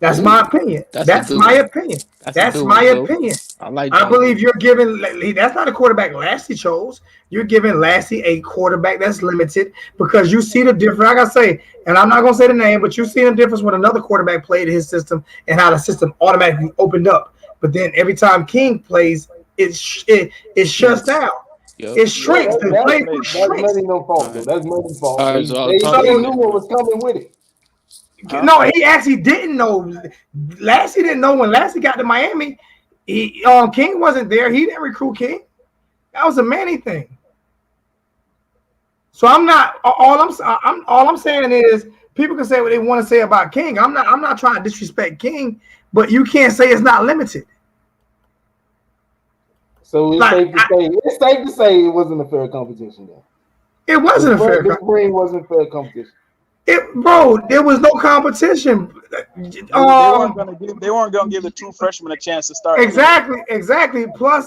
That's my opinion. That's my opinion. That's my opinion. I believe you're giving. That's not a quarterback Lashley chose. You're giving Lashley a quarterback that's limited because you see the difference. Like I say, and I'm not gonna say the name, but you see the difference when another quarterback played his system and how the system automatically opened up. But then every time King plays, it shuts down. Yep. It shrinks. That's Manny's no fault. That's Manny's fault. They knew what was coming with it. No, he actually didn't know. Lassie didn't know when Lassie got to Miami. King wasn't there. He didn't recruit King. That was a Manny thing. So I'm not. All I'm saying is people can say what they want to say about King. I'm not trying to disrespect King, but you can't say it's not limited. So it's safe to say it wasn't a fair competition then. It wasn't a fair competition. Spring wasn't fair competition. There was no competition. They weren't gonna give the true freshmen a chance to start. Exactly. Plus,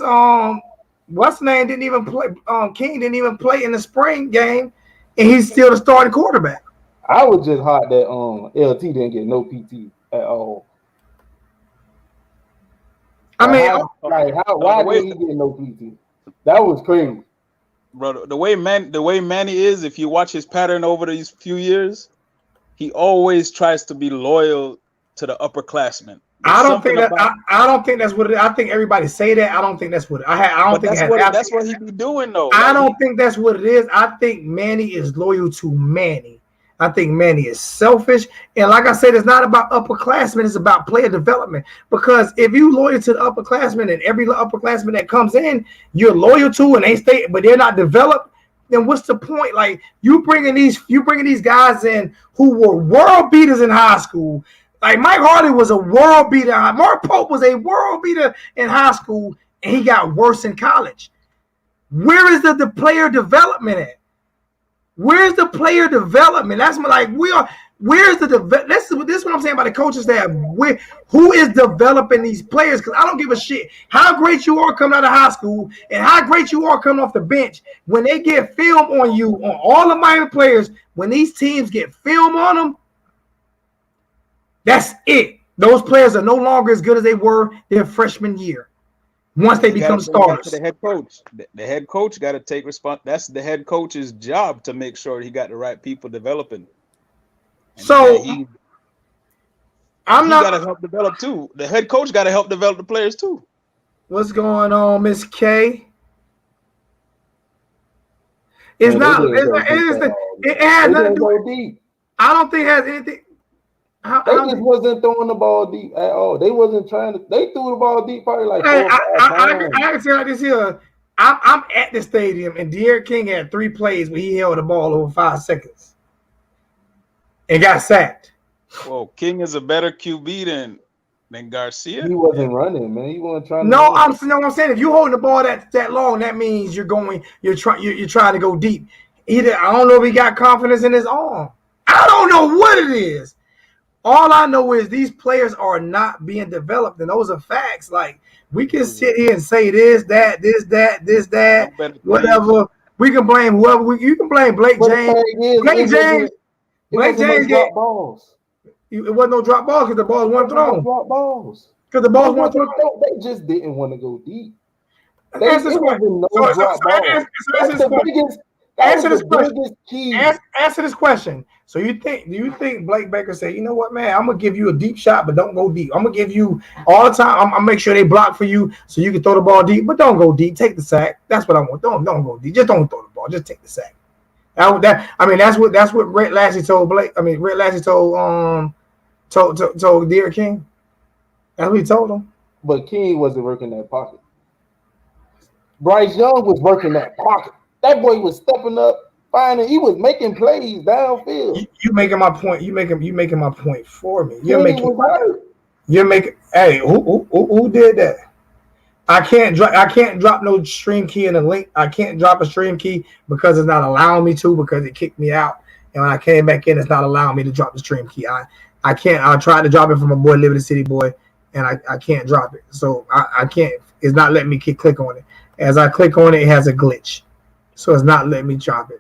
what's the name didn't even play. King didn't even play in the spring game, and he's still the starting quarterback. I was just hot that LT didn't get no PT at all. I mean, why did he get no PT? That was crazy. Bro, the way Manny is, if you watch his pattern over these few years, he always tries to be loyal to the upperclassmen. I don't think that's what it is. I think everybody say that. I don't think that's what that's what he be doing though. I don't think that's what it is. I think Manny is loyal to Manny. I think Manny is selfish. And like I said, it's not about upperclassmen. It's about player development. Because if you loyal to the upperclassmen and every upperclassman that comes in, you're loyal to and they stay, but they're not developed, then what's the point? Like you bringing these guys in who were world beaters in high school. Like Mike Harley was a world beater. Mark Pope was a world beater in high school, and he got worse in college. Where is the player development at? Where's the player development? That's like Where's the this is what I'm saying about the coaching staff. Who is developing these players? Because I don't give a shit how great you are coming out of high school and how great you are coming off the bench. When they get film on you, on all the Miami players, when these teams get film on them, that's it. Those players are no longer as good as they were their freshman year. Once they become starters, the head coach, the head coach got to take response. That's the head coach's job to make sure he got the right people developing. And so I'm not got to help develop too. The head coach got to help develop the players too. What's going on, Miss K? It's not. It has nothing to do with deep. I don't think it has anything. They just wasn't throwing the ball deep at all. They wasn't trying to. They threw the ball deep probably like 4 or 5 times. I can say like this here. I'm at the stadium and D'Eriq King had 3 plays where he held the ball over 5 seconds and got sacked. Well, King is a better QB than Garcia. He wasn't running, man. He wasn't trying. No, I'm saying if you holding the ball that long, that means you're trying to go deep. Either I don't know if he got confidence in his arm. I don't know what it is. All I know is these players are not being developed, and those are facts. Like, we can sit here and say this, that, whatever. We can blame whoever. You can blame Blake James. Blake James get balls. It wasn't no drop balls because the balls weren't thrown. Drop balls because the balls weren't thrown. They just didn't want to go deep. Answer this question. So do you think Blake Baker said, you know what, man, I'm gonna give you a deep shot, but don't go deep. I'm gonna give you all the time. I'm gonna make sure they block for you so you can throw the ball deep, but don't go deep. Take the sack. That's what I want. Don't go deep. Just don't throw the ball. Just take the sack. That's what Rhett Lassie told Blake. Rhett Lassie told D'Eriq King. That's what he told him. But King wasn't working that pocket. Bryce Young was working that pocket. That boy was stepping up. Fine, he was making plays downfield. You making my point. You making my point for me. You're making. Hey, who did that? I can't drop no stream key in the link. I can't drop a stream key because it's not allowing me to, because it kicked me out. And when I came back in, it's not allowing me to drop the stream key. I can't. I tried to drop it from my boy Liberty City Boy, and I can't drop it. So I can't. It's not letting me click on it. As I click on it, it has a glitch, so it's not letting me drop it.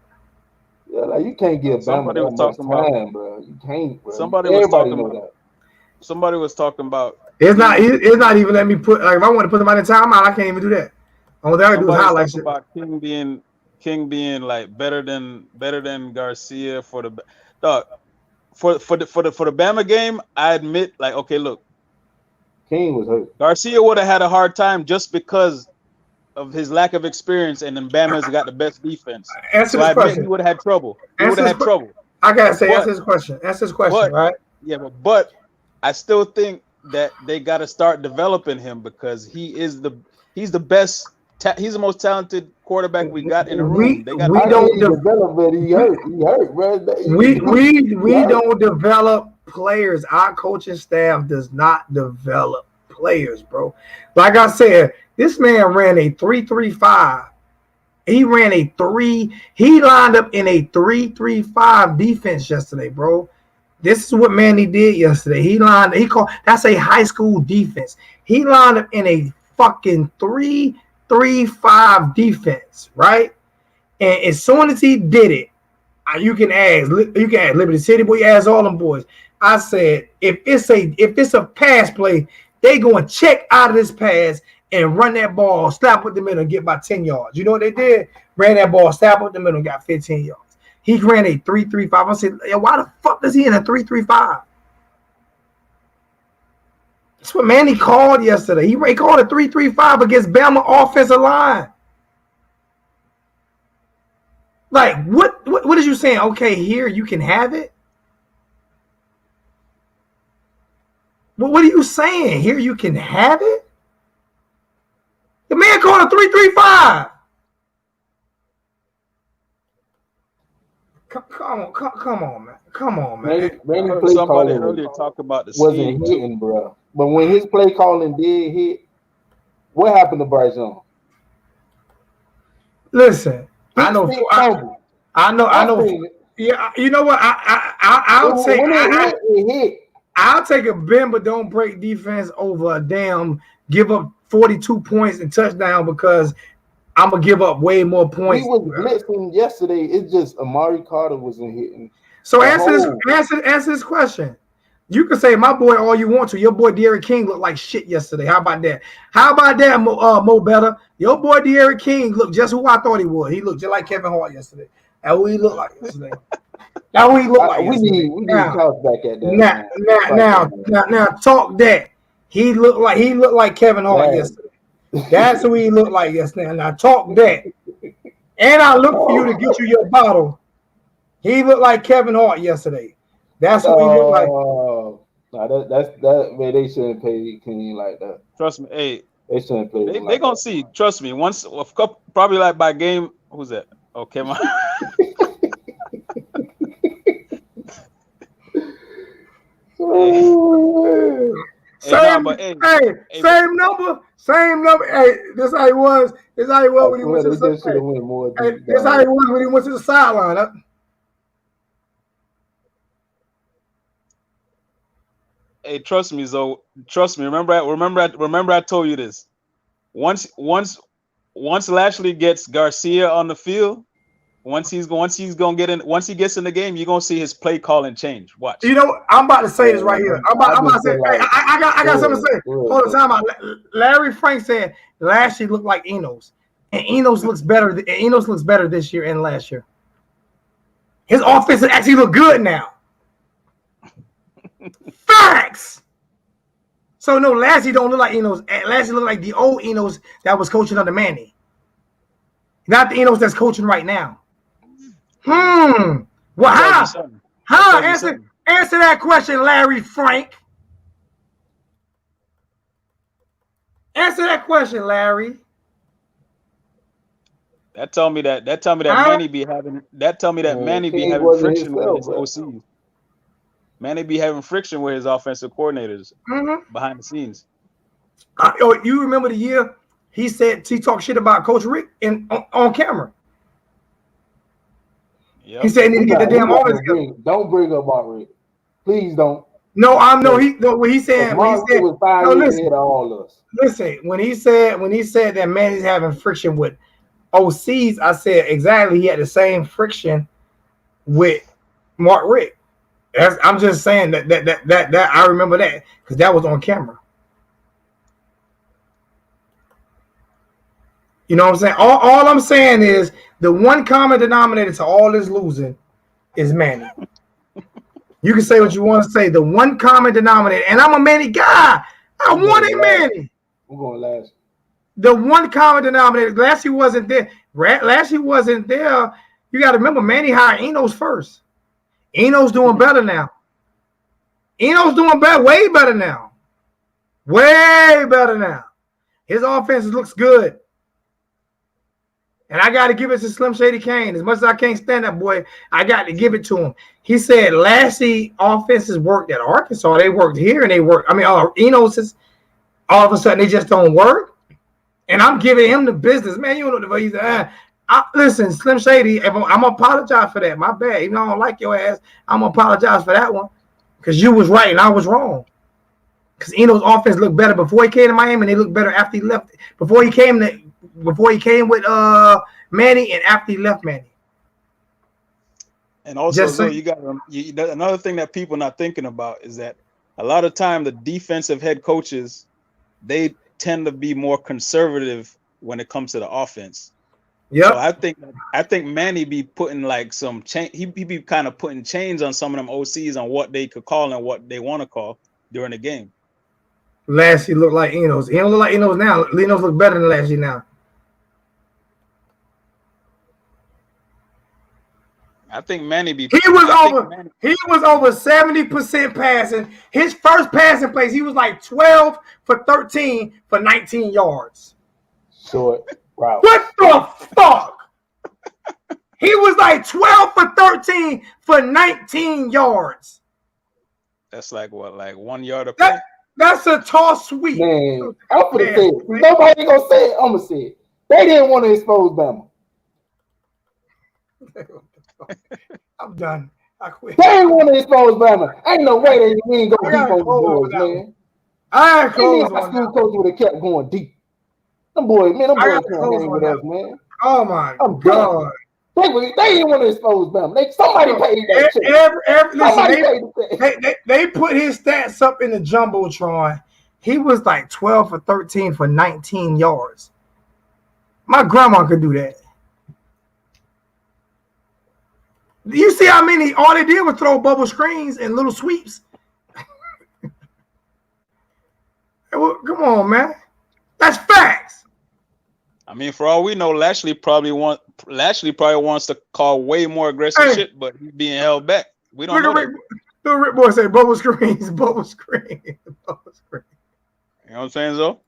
Yeah, like you can't give somebody Bama was talking time, bro. You can't, bro. Somebody was talking about. It's not even letting me put. Like, if I want to put them out in timeout, I can't even do that. All I do is highlight shit. About King being like better than Garcia for the dog. For the Bama game, I admit, like, okay, look, King was hurt. Garcia would have had a hard time just because of his lack of experience, and then Bama's got the best defense. Answer this question. He would have had trouble. I gotta say, answer this question. Right? Yeah, but I still think that they got to start developing him because he's the best. He's the most talented quarterback we got in the room. We don't develop, but he hurt, bro. We don't develop players. Our coaching staff does not develop players, bro. Like I said, this man ran a 3-3-5. He lined up in a 3-3-5 defense yesterday, bro. This is what Manny did yesterday. That's a high school defense. He lined up in a fucking 3-3-5 defense, right? And as soon as he did it, you can ask Liberty City Boy, you ask all them boys. I said, if it's a pass play, they going to check out of this pass and run that ball, slap with the middle, and get about 10 yards. You know what they did? Ran that ball, slap with the middle, and got 15 yards. He ran a 3-3-5. I said, why the fuck is he in a 3-3-5? That's what Manny called yesterday. He called a 3-3-5 against Bama offensive line. Like, what is you saying? Okay, here you can have it? What are you saying? Here you can have it? The man called a 3-3-5. Come on, man. Come on, man. Somebody earlier talked about the wasn't hitting, bro. But when his play calling did hit, what happened to Bryce Young? Listen, I know. Yeah, you know what? I'll take a bend but don't break defense over a damn give up 42 points and touchdown because I'm gonna give up way more points. He was blitzing yesterday. It's just Amari Carter wasn't hitting. So answer this question. You can say my boy all you want to. Your boy De'Aaron King looked like shit yesterday. How about that? How about that, Mo Better? Your boy De'Aaron King looked just who I thought he would. He looked just like Kevin Hart yesterday. That's who he looked like yesterday. That's who he looked like yesterday. We need Couch back at that. Now talk that. He looked like Kevin Hart yesterday. That's who he looked like yesterday. Now talk that. And I look for you to get you your bottle. He looked like Kevin Hart yesterday. That's what he looked like. No, that man, they shouldn't pay King like that. Trust me, hey, they shouldn't pay. They gonna see. Trust me. Once a couple, probably like by game. Who's that? Okay, man. Same number. Hey, this how he was. This how he was when he went to the sideline. This how he was when he went to the sideline. Hey, trust me, Zoe. Trust me. Remember I told you this. Once Lashley gets Garcia on the field, once he gets in the game, you're gonna see his play calling change. Watch. You know, I'm about to say this right here. I'm about to say. Hey, I got something to say. Hold on, time out. Larry Frank said Lashley looked like Enos, and Enos looks better. Enos looks better this year and last year. His offense actually look good now. Facts. So no, Lashley don't look like Enos. Lashley look like the old Enos that was coaching under Manny, not the Enos that's coaching right now. Well, how? Answer that question, Larry Frank. Answer that question, Larry. That tell me that Manny be having friction with his OCs. Manny be having friction with his offensive coordinators behind the scenes. You remember the year he talked shit about Coach Rick on camera. Yep. He said he need to get the damn offense. Don't bring up Mark Rick. Please don't. No, when he said was 5 years ahead of all of us. Listen, when he said that Manny's having friction with OCs, I said exactly he had the same friction with Mark Rick. I'm just saying that I remember that because that was on camera. You know what I'm saying? All I'm saying is the one common denominator to all this losing is Manny. You can say what you want to say. The one common denominator, and I'm a Manny guy. I wanted Manny. I'm going last. The one common denominator. Lashley wasn't there. Lashley wasn't there. You got to remember, Manny hired Enos first. Enos doing better now. Enos doing better, way better now. Way better now. His offense looks good. And I got to give it to Slim Shady Kane. As much as I can't stand that boy, I got to give it to him. He said Lashley offenses worked at Arkansas. They worked here and they worked. I mean, Enos, all of a sudden, they just don't work. And I'm giving him the business. Man, you don't know what he's listen, Slim Shady, I'm going to apologize for that. My bad. Even though I don't like your ass, I'm going to apologize for that one. Because you was right and I was wrong. Because Enos offense looked better before he came to Miami and they looked better after he left. Before he came with Manny and after he left Manny. And also, so you got another thing that people not thinking about is that a lot of time the defensive head coaches, they tend to be more conservative when it comes to the offense. Yeah, so I think Manny be putting like some change. He be kind of putting chains on some of them OCs on what they could call and what they want to call during the game. Lashley looked like Enos. He don't look like Enos now. Enos look better than Lashley now. I think Manny be. He was over 70% passing. His first passing plays, he was like 12 for 13 for 19 yards. Short. Wow. What the fuck? He was like 12 for 13 for 19 yards. That's like what, like 1 yard a play? That's a toss sweep. Man, I'm gonna say it. Nobody gonna say it. I'm gonna say it. They didn't want to expose Bama. I'm done. I quit. They ain't want to expose Bama. Ain't no way we ain't go deep on the boys, man. I close on school coach would have kept going deep. Them boys can't hang with us, man. Oh my God. They didn't want to expose them. Somebody paid that check. They put his stats up in the Jumbotron. He was like 12 for 13 for 19 yards. My grandma could do that. You see how many? All they did was throw bubble screens and little sweeps. Come on, man. That's facts. I mean, for all we know, Lashley probably wants to call way more aggressive shit, but he's being held back. We don't know. Rick Boy say bubble screens, bubble screen, bubble screen. You know what I'm saying, Zo?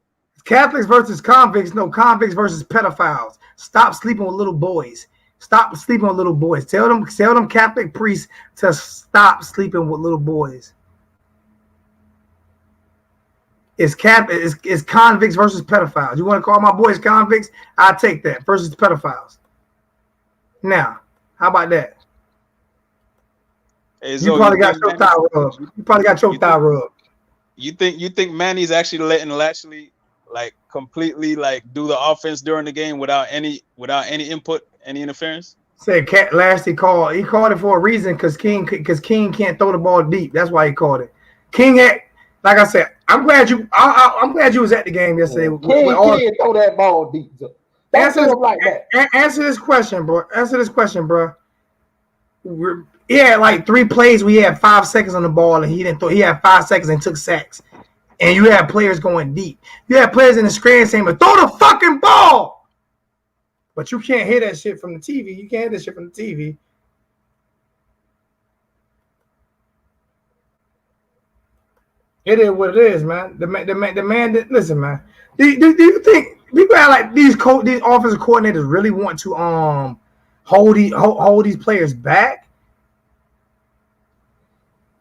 Catholics versus convicts. No, convicts versus pedophiles. Stop sleeping with little boys. Stop sleeping with little boys. Tell them Catholic priests to stop sleeping with little boys. It's convicts versus pedophiles. You want to call my boys convicts? I'll take that. Versus pedophiles. Now, how about that? Hey, you probably got your thigh rubbed. You probably got your thigh rubbed. You think Manny's actually letting Lashley like completely like do the offense during the game without any input, any interference? Said Lashley called. He called it for a reason because King can't throw the ball deep. That's why he called it. King had, like I said, I'm glad you was at the game yesterday. King can't throw that ball deep. Answer this question, bro. Answer this question, bro. He had like 3 plays. We had 5 seconds on the ball, and he didn't throw. He had 5 seconds and took sacks. And you had players going deep. You had players in the screen saying, "But throw the fucking ball." But you can't hear that shit from the TV. You can't hear that shit from the TV. It is what it is, man. The man. Listen, man. Do you think people are like these offensive coordinators really want to hold these players back?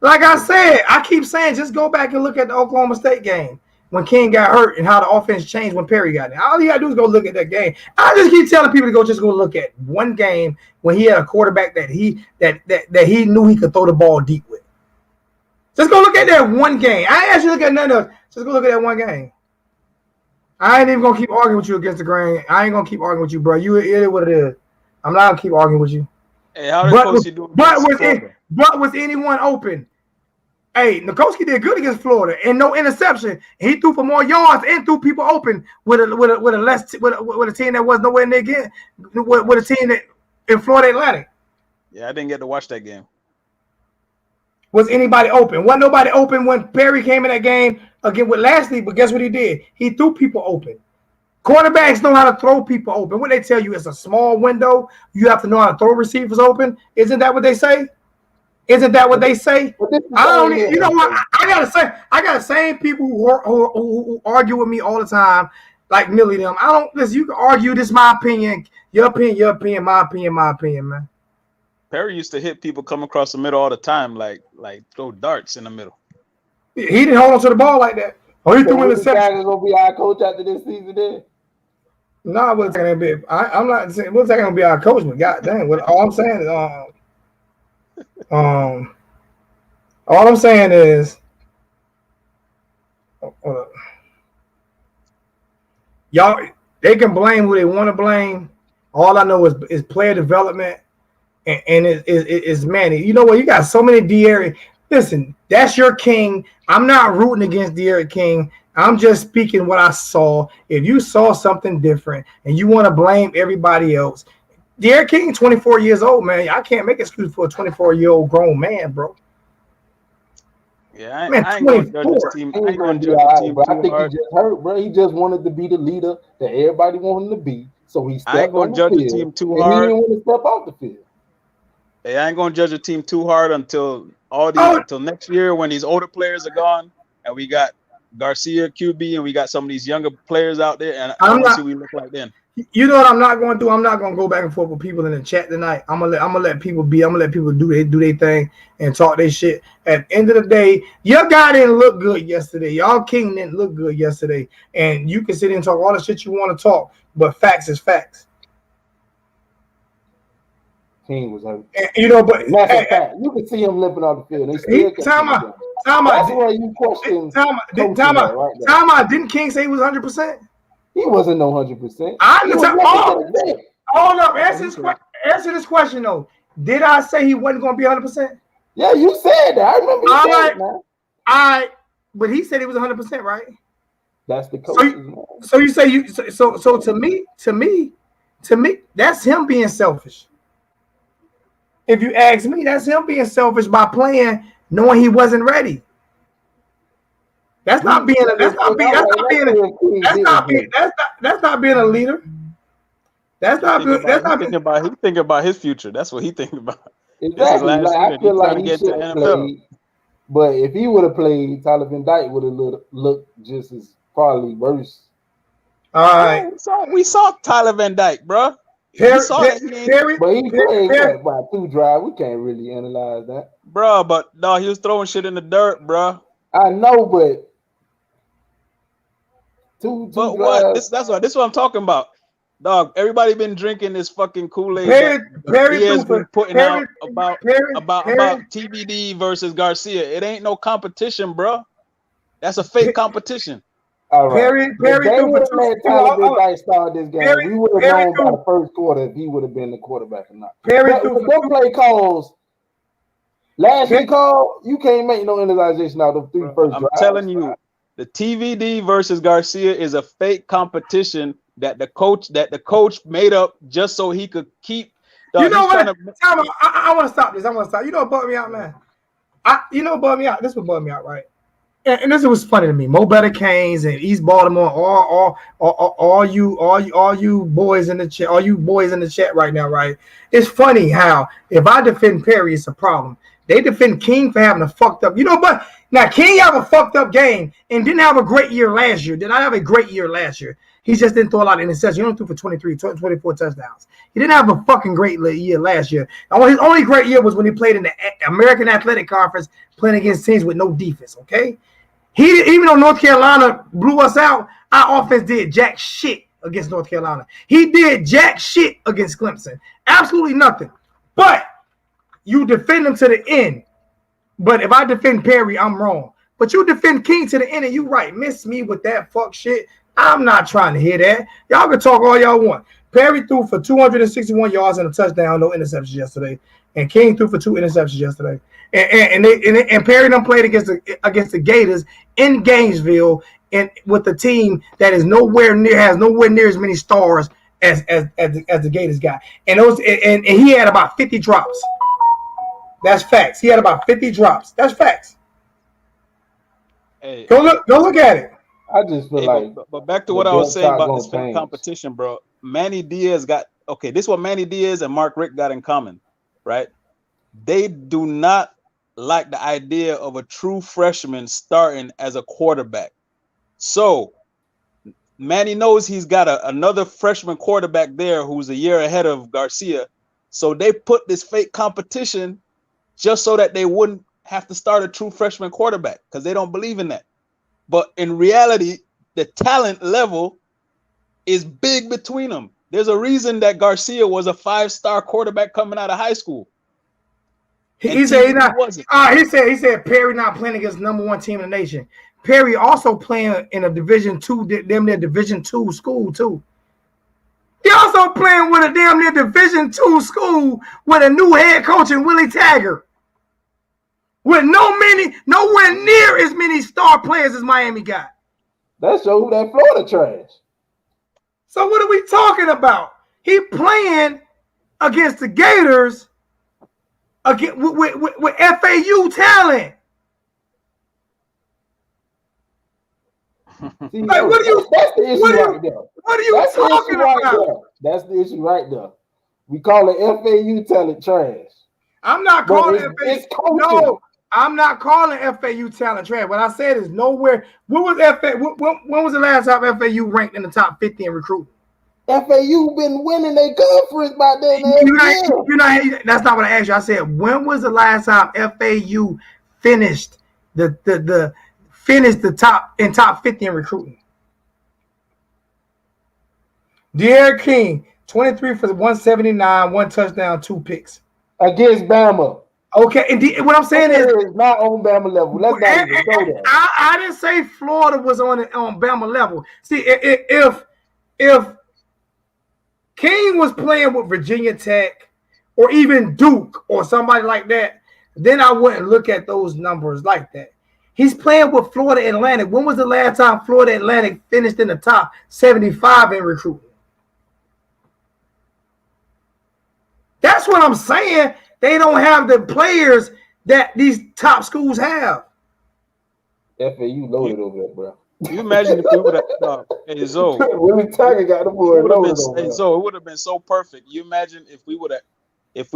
Like I said, I keep saying, just go back and look at the Oklahoma State game when King got hurt and how the offense changed when Perry got in. All you gotta do is go look at that game. I just keep telling people to go look at one game when he had a quarterback that he knew he could throw the ball deep with. Just go look at that one game. I ain't asked you to look at nothing else. Just go look at that one game. I ain't even gonna keep arguing with you against the grain. I ain't gonna keep arguing with you, bro. It is what it is. I'm not gonna keep arguing with you. Hey, how did Nikoski do? But was anyone open? Hey, Nikoski did good against Florida and no interception. He threw for more yards and threw people open with a team that was nowhere near again. With a team that in Florida Atlantic. Yeah, I didn't get to watch that game. Was anybody open? Wasn't nobody open when Perry came in that game again with Lashley, but guess what he did? He threw people open. Quarterbacks know how to throw people open. What they tell you is a small window. You have to know how to throw receivers open. Isn't that what they say? Isn't that what they say? I don't. You know what? I gotta say. I got the same people who argue with me all the time, like Millie them. I don't listen. You can argue. This is my opinion. Your opinion. Your opinion. My opinion. My opinion, man. Perry used to hit people come across the middle all the time, like throw darts in the middle. He didn't hold on to the ball like that. Oh, he threw in the section. Is gonna be our coach after this season, then? No, I wasn't gonna be. I'm not saying what's that gonna be our coach, but goddamn, all I'm saying is all I'm saying is y'all, they can blame who they want to blame. All I know is player development and it's Manny. You know what? You got so many De'Aaron. Listen, that's your king. I'm not rooting against De'Aaron King. I'm just speaking what I saw. If you saw something different and you want to blame everybody else, De'Aaron King, 24 years old, man. I can't make excuse for a 24-year-old grown man, bro. Yeah, I ain't going to judge this team. I ain't going to judge the team I think he just hurt, bro. He just wanted to be the leader that everybody wanted him to be. So he stepped I ain't going to judge the team too hard. He didn't want to step off the field. Hey, I ain't going to judge the team too hard until next year when these older players are gone and we got Garcia QB and we got some of these younger players out there, and I want to see what we look like then. You know what I'm not going to do? I'm not going to go back and forth with people in the chat tonight. I'm gonna let people be. I'm gonna let people do their thing and talk their shit. At the end of the day, your guy didn't look good yesterday. Y'all King didn't look good yesterday, and you can sit and talk all the shit you want to talk, but facts is facts. King was hurt. You know, but that's a fact. You can see him limping off the field. They still time out. That's why you question. Time out. Didn't King say he was 100%? He wasn't no 100%. Hold up. Answer this question though. Did I say he wasn't going to be 100%? Yeah, you said that. I remember you saying that. But he said he was 100%, right? That's the coach. So you say so to me, that's him being selfish. If you ask me, that's him being selfish by playing knowing he wasn't ready. That's not being a leader. He thinking about his future. That's what he thinking about. Exactly. I feel like he should have played. But if he would have played, Tyler Van Dyke would have looked just as probably worse. All right. We saw Tyler Van Dyke, bro. But he played by 2 drives. We can't really analyze that, bro. But no, he was throwing shit in the dirt, bro. I know, but two but drives. This is what I'm talking about, dog. Everybody been drinking this fucking Kool-Aid. Perry has been putting out about TBD versus Garcia. It ain't no competition, bro. That's a fake competition. All right. Perry would have let Tyler Van Dyke start this game. We would have known by the first quarter if he would have been the quarterback or not. But play calls. Last year call, you can't make no analyzation out of 3 first drives. I'm telling you, the TVD versus Garcia is a fake competition that the coach made up just so he could keep. You know what? I want to stop this. You know what bugged me out, man? This would bug me out, right? And this was funny to me. Mo Better Canes and East Baltimore, all you boys in the chat, all you boys in the chat right now, right? It's funny how if I defend Perry, it's a problem. They defend King for having a fucked up. You know, but now King have a fucked up game and didn't have a great year last year. Did I have a great year last year? He just didn't throw a lot of interceptions. He only threw for 24 touchdowns. He didn't have a fucking great year last year. His only great year was when he played in the American Athletic Conference, playing against teams with no defense. Okay. Even though North Carolina blew us out, our offense did jack shit against North Carolina. He did jack shit against Clemson. Absolutely nothing. But you defend him to the end. But if I defend Perry, I'm wrong. But you defend King to the end, and you right. Miss me with that fuck shit. I'm not trying to hear that. Y'all can talk all y'all want. Perry threw for 261 yards and a touchdown, no interceptions yesterday. And King threw for 2 interceptions yesterday. And Perry done played against the Gators in Gainesville and with a team that is has nowhere near as many stars as the Gators got. And he had about 50 drops. That's facts. He had about 50 drops. That's facts. Hey, go look at it. I just feel but back to what I was saying about this fake competition, bro. Manny Diaz this is what Manny Diaz and Mark Richt got in common, right? They do not like the idea of a true freshman starting as a quarterback. So Manny knows he's got another freshman quarterback there who's a year ahead of Garcia. So they put this fake competition just so that they wouldn't have to start a true freshman quarterback because they don't believe in that. But in reality, the talent level is big between them. There's a reason that Garcia was a 5-star quarterback coming out of high school. He said Perry not playing against the number 1 team in the nation. Perry also playing in a Division II, damn near Division II school too. He also playing with a damn near Division II school with a new head coach in Willie Taggart. With nowhere near as many star players as Miami got. That shows that Florida trash. So what are we talking about? He playing against the Gators with FAU talent. See, that's the issue right there. What are you talking about? That's the issue right there. We call it FAU talent trash. I'm not calling FAU. No, I'm not calling FAU talent trash. What I said is nowhere. When was the last time FAU ranked in the top 50 in recruiting? FAU been winning their conference by then. That's not what I asked you. I said, when was the last time FAU finished the top 50 in recruiting? D'Eriq King, 23 for 179, 1 touchdown, 2 picks. Against Bama. Okay, and what I'm saying is not on Bama level. Let's not even go there. I didn't say Florida was on Bama level. See, if King was playing with Virginia Tech or even Duke or somebody like that, then I wouldn't look at those numbers like that. He's playing with Florida Atlantic. When was the last time Florida Atlantic finished in the top 75 in recruiting? That's what I'm saying. They don't have the players that these top schools have. FAU loaded over there, bro. You imagine if we would have hey Zoe. Willie Tiger got the boy loaded over there. Zoe, it would have been so perfect. You imagine if we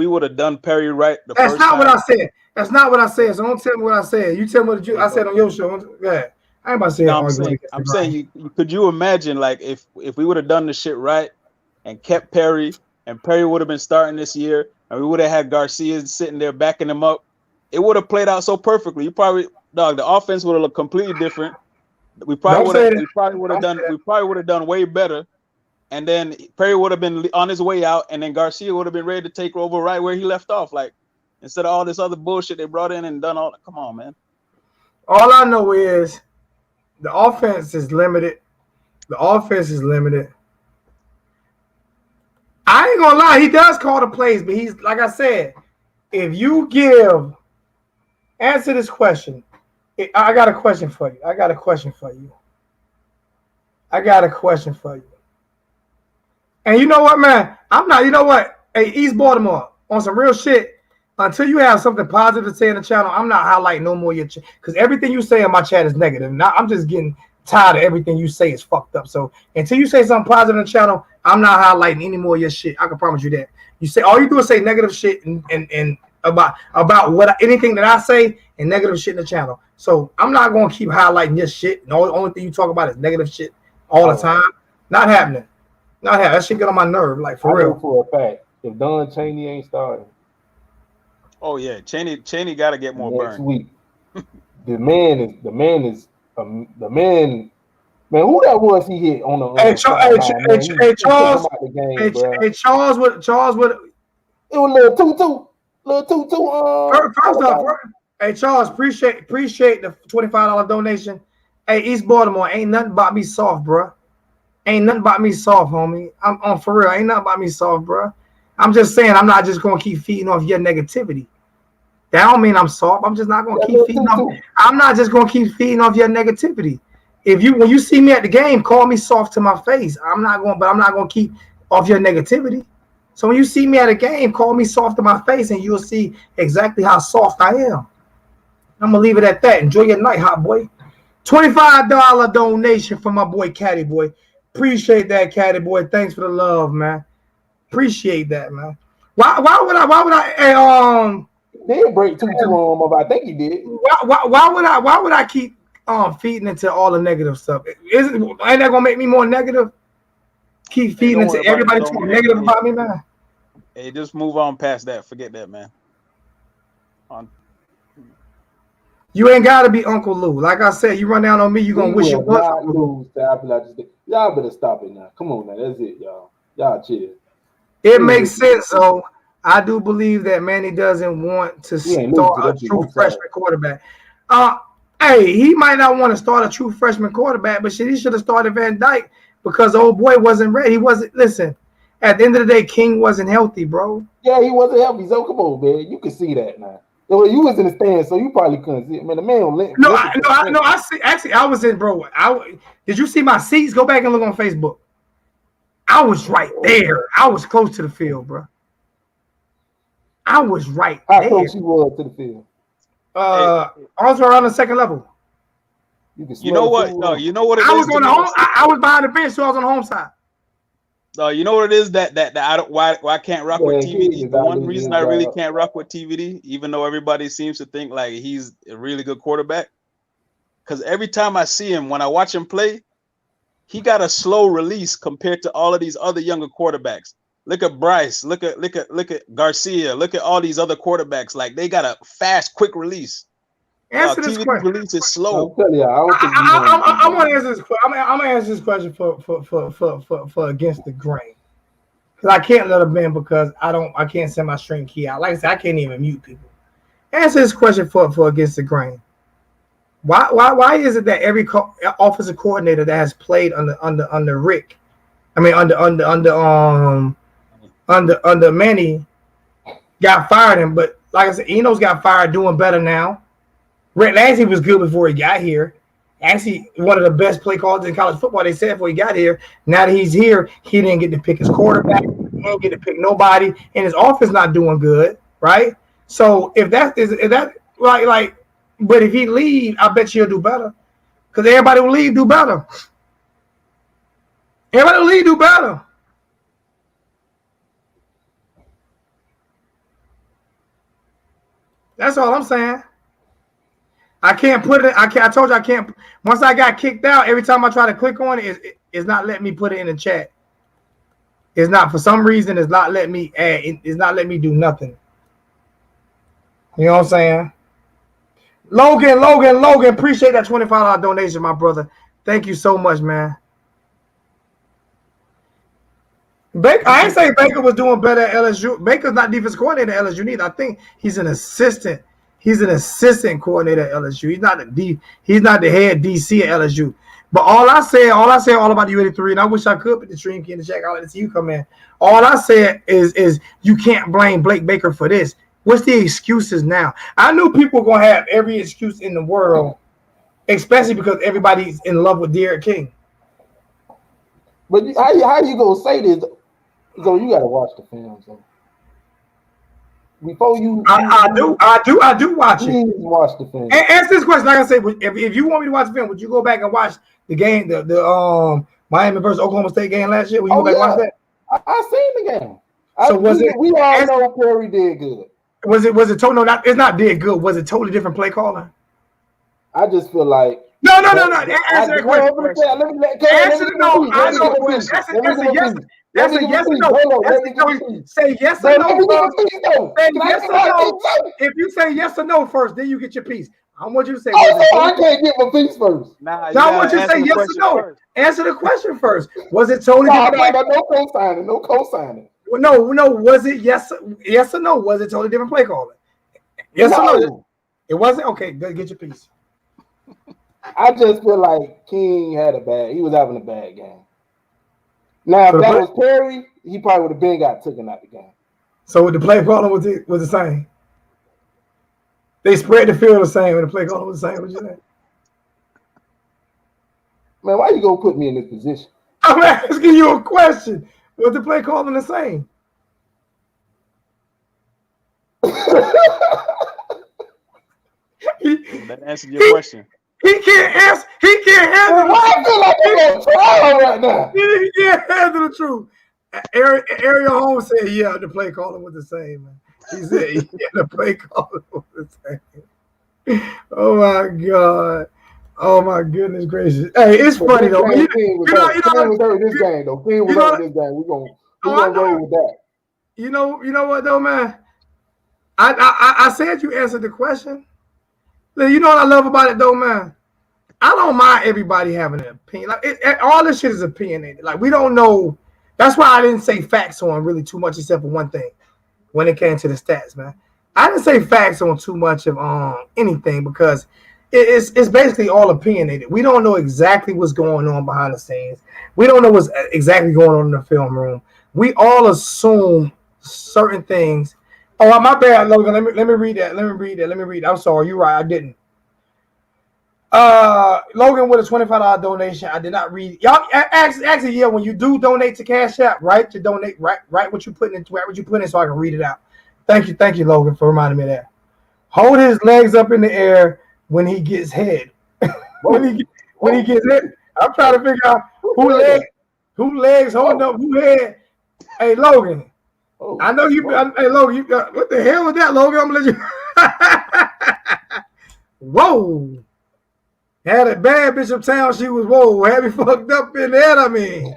would have done Perry right the That's first not time. what I said. That's not what I said. So don't tell me what I said. You tell me what I said on your show. Go ahead. I ain't about to say I'm saying could you imagine like if we would have done the shit right and kept Perry and Perry would have been starting this year and we would have had Garcia sitting there backing him up, it would have played out so perfectly. You probably the offense would have looked completely different. We probably would have done way better. And then Perry would have been on his way out, and then Garcia would have been ready to take over right where he left off. Like instead of all this other bullshit they brought in and done all that. Come on, man. All I know is the offense is limited. The offense is limited. I ain't gonna lie, he does call the plays, but he's like I said, if you answer this question. I got a question for you. And you know what, man? You know what? Hey, East Baltimore, on some real shit, until you have something positive to say in the channel, I'm not highlighting no more your chat. Because everything you say in my chat is negative. Now I'm just getting tired of everything you say is fucked up. So until you say something positive in the channel, I'm not highlighting any more of your shit. I can promise you that. You say all you do is say negative shit and about what anything that I say and negative shit in the channel. So I'm not gonna keep highlighting your shit. The only thing you talk about is negative shit all the time. Not happening. That shit get on my nerve, like for real. For a fact, if Don Chaney ain't starting. Oh yeah, Chaney got to get more next burn. Week. the man. Man, who that was he hit on the? Charles would. It was little tutu. First off, hey Charles, appreciate the $25 donation. Hey, East Baltimore, ain't nothing about me soft, bro. Ain't nothing about me soft, homie. I'm on for real. Ain't nothing about me soft, bro. I'm just saying I'm not just gonna keep feeding off your negativity. That don't mean I'm soft. I'm just not gonna keep feeding off. I'm not just gonna keep feeding off your negativity. When you see me at the game, call me soft to my face. I'm not gonna keep off your negativity. So when you see me at a game, call me soft to my face, and you'll see exactly how soft I am. I'm gonna leave it at that. Enjoy your night, hot boy. $25 donation from my boy Caddy Boy. Appreciate that, Caddy Boy. Thanks for the love, man. Appreciate that, man. Why would I? Did break two on him? I think he did. Why would I keep feeding into all the negative stuff? Ain't that gonna make me more negative? Keep feeding into everybody talking negative about me, man. Hey, just move on past that. Forget that, man. You ain't gotta be Uncle Lou. Like I said, you run down on me, you gonna wish you was. Y'all better stop it now. Come on now, that's it, y'all. Y'all chill. It makes sense, though. I do believe that Manny doesn't want to start a true freshman quarterback. Hey, he might not want to start a true freshman quarterback, but shit, he should have started Van Dyke because the old boy wasn't ready. He wasn't. Listen, at the end of the day, King wasn't healthy, bro. Yeah, he wasn't healthy. So come on, man. You can see that now. Well, you was in the stands, so you probably couldn't see it. Man, the man on No, I see. Actually, I was in, bro. Did you see my seats? Go back and look on Facebook. I was right there. I was close to the field, bro. I was right there. How close you were to the field? I was around the second level. You know what? No, you know what it is. I was on the home. I was behind the bench, so I was on the home side. You know what it is that I don't why I can't rock with TVD. The one reason I really can't rock with TVD, even though everybody seems to think like he's a really good quarterback, because every time I see him, when I watch him play, he got a slow release compared to all of these other younger quarterbacks. Look at Bryce. Look at Garcia. Look at all these other quarterbacks. Like they got a fast, quick release. Answer this question. Release is slow. I want to answer this question. I'm gonna answer this question for against the grain. Because I can't let them in because I can't send my string key out. Like I said, I can't even mute people. Answer this question for Against the Grain. Why is it that every offensive coordinator that has played under Rick, I mean under Manny, got fired him? But like I said, Eno's got fired, doing better now. Rick Lansing was good before he got here. Actually, one of the best play calls in college football, they said, before he got here. Now that he's here, he didn't get to pick his quarterback. He didn't get to pick nobody. And his offense not doing good, right? So if that like, but if he leave, I bet you he'll do better. Because everybody will leave, do better. Everybody will leave, do better. That's all I'm saying. I can't put it. I told you I can't. Once I got kicked out, every time I try to click on it, it's not letting me put it in the chat. It's not, for some reason, it's not letting me add. It's not letting me do nothing. You know what I'm saying? Logan, appreciate that $25 donation, my brother. Thank you so much, man. Baker, I ain't saying Baker was doing better at LSU. Baker's not defense coordinator at LSU neither. I think he's an assistant. He's an assistant coordinator at LSU. He's not the head DC at LSU. But all I said all about U83, and I wish I could put the stream key in the check. I'll let the you come in. All I said is you can't blame Blake Baker for this. What's the excuses now? I knew people were gonna have every excuse in the world, especially because everybody's in love with Derek King. But how you gonna say this? So you gotta watch the film. So before you, I do watch it. Please watch the film. Answer this question. Like I said, if you want me to watch the film, would you go back and watch the game, the Miami versus Oklahoma State game last year? Would you go back and watch that? I seen the game. We all know Perry did good. Was it totally? No, it's not did good. Was it totally different play calling? I just feel like no. Answer that question. Answer no. I know the question. That's a yes or no. Say yes or no first. Say yes or no. If you say yes or no first, then you get your piece. I want you to say. I can't get my piece first. I want you to say yes or no. First. Answer the question first. Was it totally different? No co-signing. No co-signing. No. Was it yes or no? Was it totally different play calling? Yes or no? It wasn't. Okay, get your piece. I just feel like King he was having a bad game. Now, if that was Perry, he probably would have been got taken out the game. So with the play calling was the same. They spread the field the same, and the play calling was the same. What you say? Man, why you gonna put me in this position? I'm asking you a question. Was the play calling the same? That answered your question. He can't answer. He can't handle. Why I feel like I'm on trial right now? He can't handle the truth. Ariel Holmes said, "Yeah, the play calling was the same." Man. He said, "Yeah, the play calling was the same." Oh my God! Oh my goodness gracious! Hey, it's funny though. King was hurt this game though. King was hurt this game. We're gonna go with that. You know what though, man? I said you answered the question. You know what I love about it though, man? I don't mind everybody having an opinion. Like all this shit is opinionated. Like we don't know. That's why I didn't say facts on really too much, except for one thing. When it came to the stats, man, I didn't say facts on too much of anything because it's basically all opinionated. We don't know exactly what's going on behind the scenes. We don't know what's exactly going on in the film room. We all assume certain things. Oh, my bad, Logan. Let me read that. I'm sorry. You're right. I didn't. Logan with a $25 donation. I did not read. Y'all actually, yeah. When you do donate to Cash App, right? To donate, right what you put in, so I can read it out. Thank you, Logan, for reminding me of that. Hold his legs up in the air when he gets head. when he gets hit. I'm trying to figure out who legs holding up who head. Hey, Logan. Oh, I know you. Hey, Logan, what the hell was that, Logan? I'm gonna let you. Whoa. Had a bad bitch uptown. She was had me fucked up in there. I mean,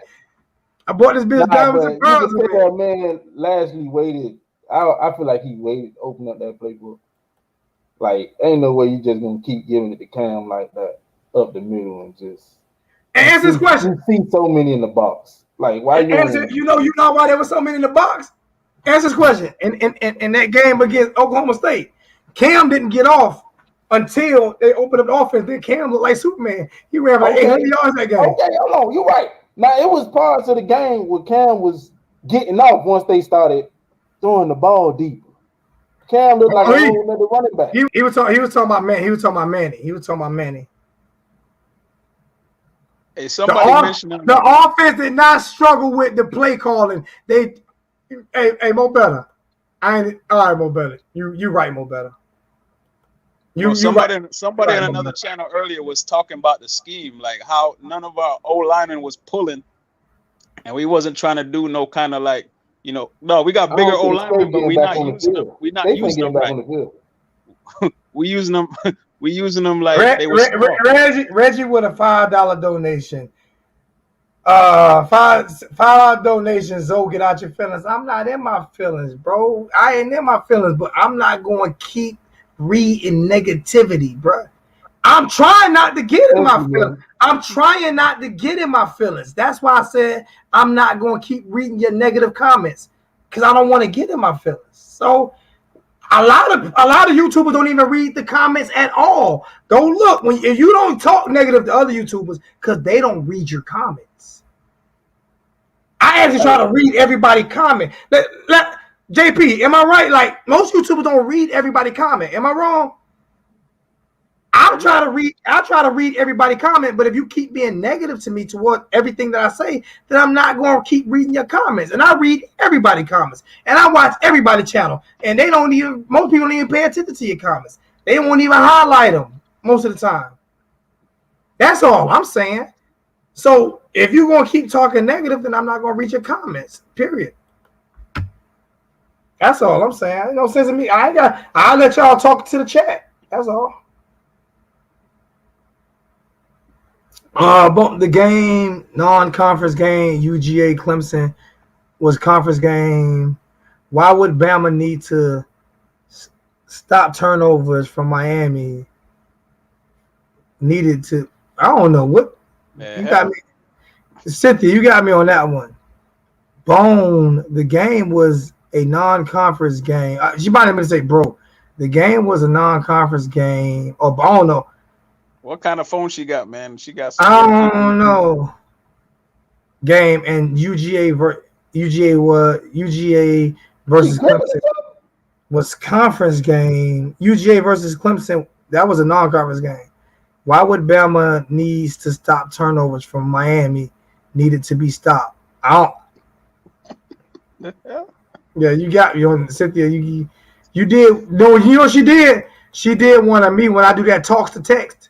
I bought this bitch diamonds and pearls. That man Lashley waited. I feel like he waited to open up that playbook. Like, ain't no way you just gonna keep giving it to Cam like that up the middle and just answer this question. You see so many in the box. Like, why you know why there was so many in the box? Answer this question. In that game against Oklahoma State, Cam didn't get off until they opened up the offense. Then Cam looked like Superman. He ran like 800 yards that game. Okay, hold on. You're right. Now, it was parts of the game where Cam was getting off once they started throwing the ball deeper. Cam looked like a whole other running back. He was talking about Manny. He was talking about Manny. Hey, somebody mentioned the offense did not struggle with the play calling. Hey, Mo Better. All right, Mo Better. You right, Mo Better. Somebody on another channel earlier was talking about the scheme, like how none of our O-linemen was pulling, and we wasn't trying to do no kind of like, no, we got bigger O-linemen, but we're not using them. We're not using them right. We using them like they were small. Reggie with a $5 donation. $5 donation. Zoe, get out your feelings. I'm not in my feelings, bro. I ain't in my feelings, but I'm not going to keep reading negativity, bro. I'm trying not to get in my feelings. I'm trying not to get in my feelings. That's why I said I'm not going to keep reading your negative comments because I don't want to get in my feelings. So a lot of YouTubers don't even read the comments at all. Don't look if you don't talk negative to other YouTubers because they don't read your comments. I actually try to read everybody's comment. JP, am I right? Like most YouTubers don't read everybody's comment. Am I wrong? I'll try to read everybody's comment, but if you keep being negative to me toward everything that I say, then I'm not going to keep reading your comments. And I read everybody's comments, and I watch everybody's channel, and most people don't even pay attention to your comments. They won't even highlight them most of the time. That's all I'm saying. So if you're going to keep talking negative, then I'm not going to read your comments. Period. That's all I'm saying. Ain't no sense in me. I'll let y'all talk to the chat. That's all. But the game, non-conference game, UGA Clemson was conference game. Why would Bama need to stop turnovers from Miami? Needed to, I don't know what. You got me, Cynthia. You got me on that one. Bone. The game was a non-conference game. She might even say, bro, the game was a non-conference game. I don't know. What kind of phone she got, man? She got. I don't know. Game and UGA versus Clemson was conference game. UGA versus Clemson, that was a non-conference game. Why would Bama needs to stop turnovers from Miami needed to be stopped? I don't. Yeah, you got me on Cynthia. You did. No, you know what she did? She did one of me when I do that talks to text.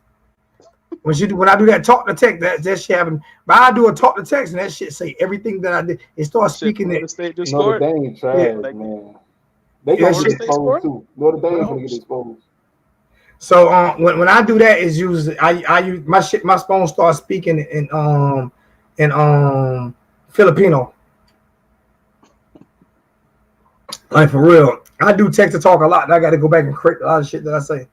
When I do that talk to text, that shit happen. But I do a talk to text and that shit say everything that I did. It starts speaking it. Notre Dame trash, man. They gonna get exposed too. Notre Dame's gonna get exposed. So when I do that, is usually I use my phone starts speaking in Filipino. Like for real, I do text to talk a lot, and I got to go back and correct a lot of shit that I say.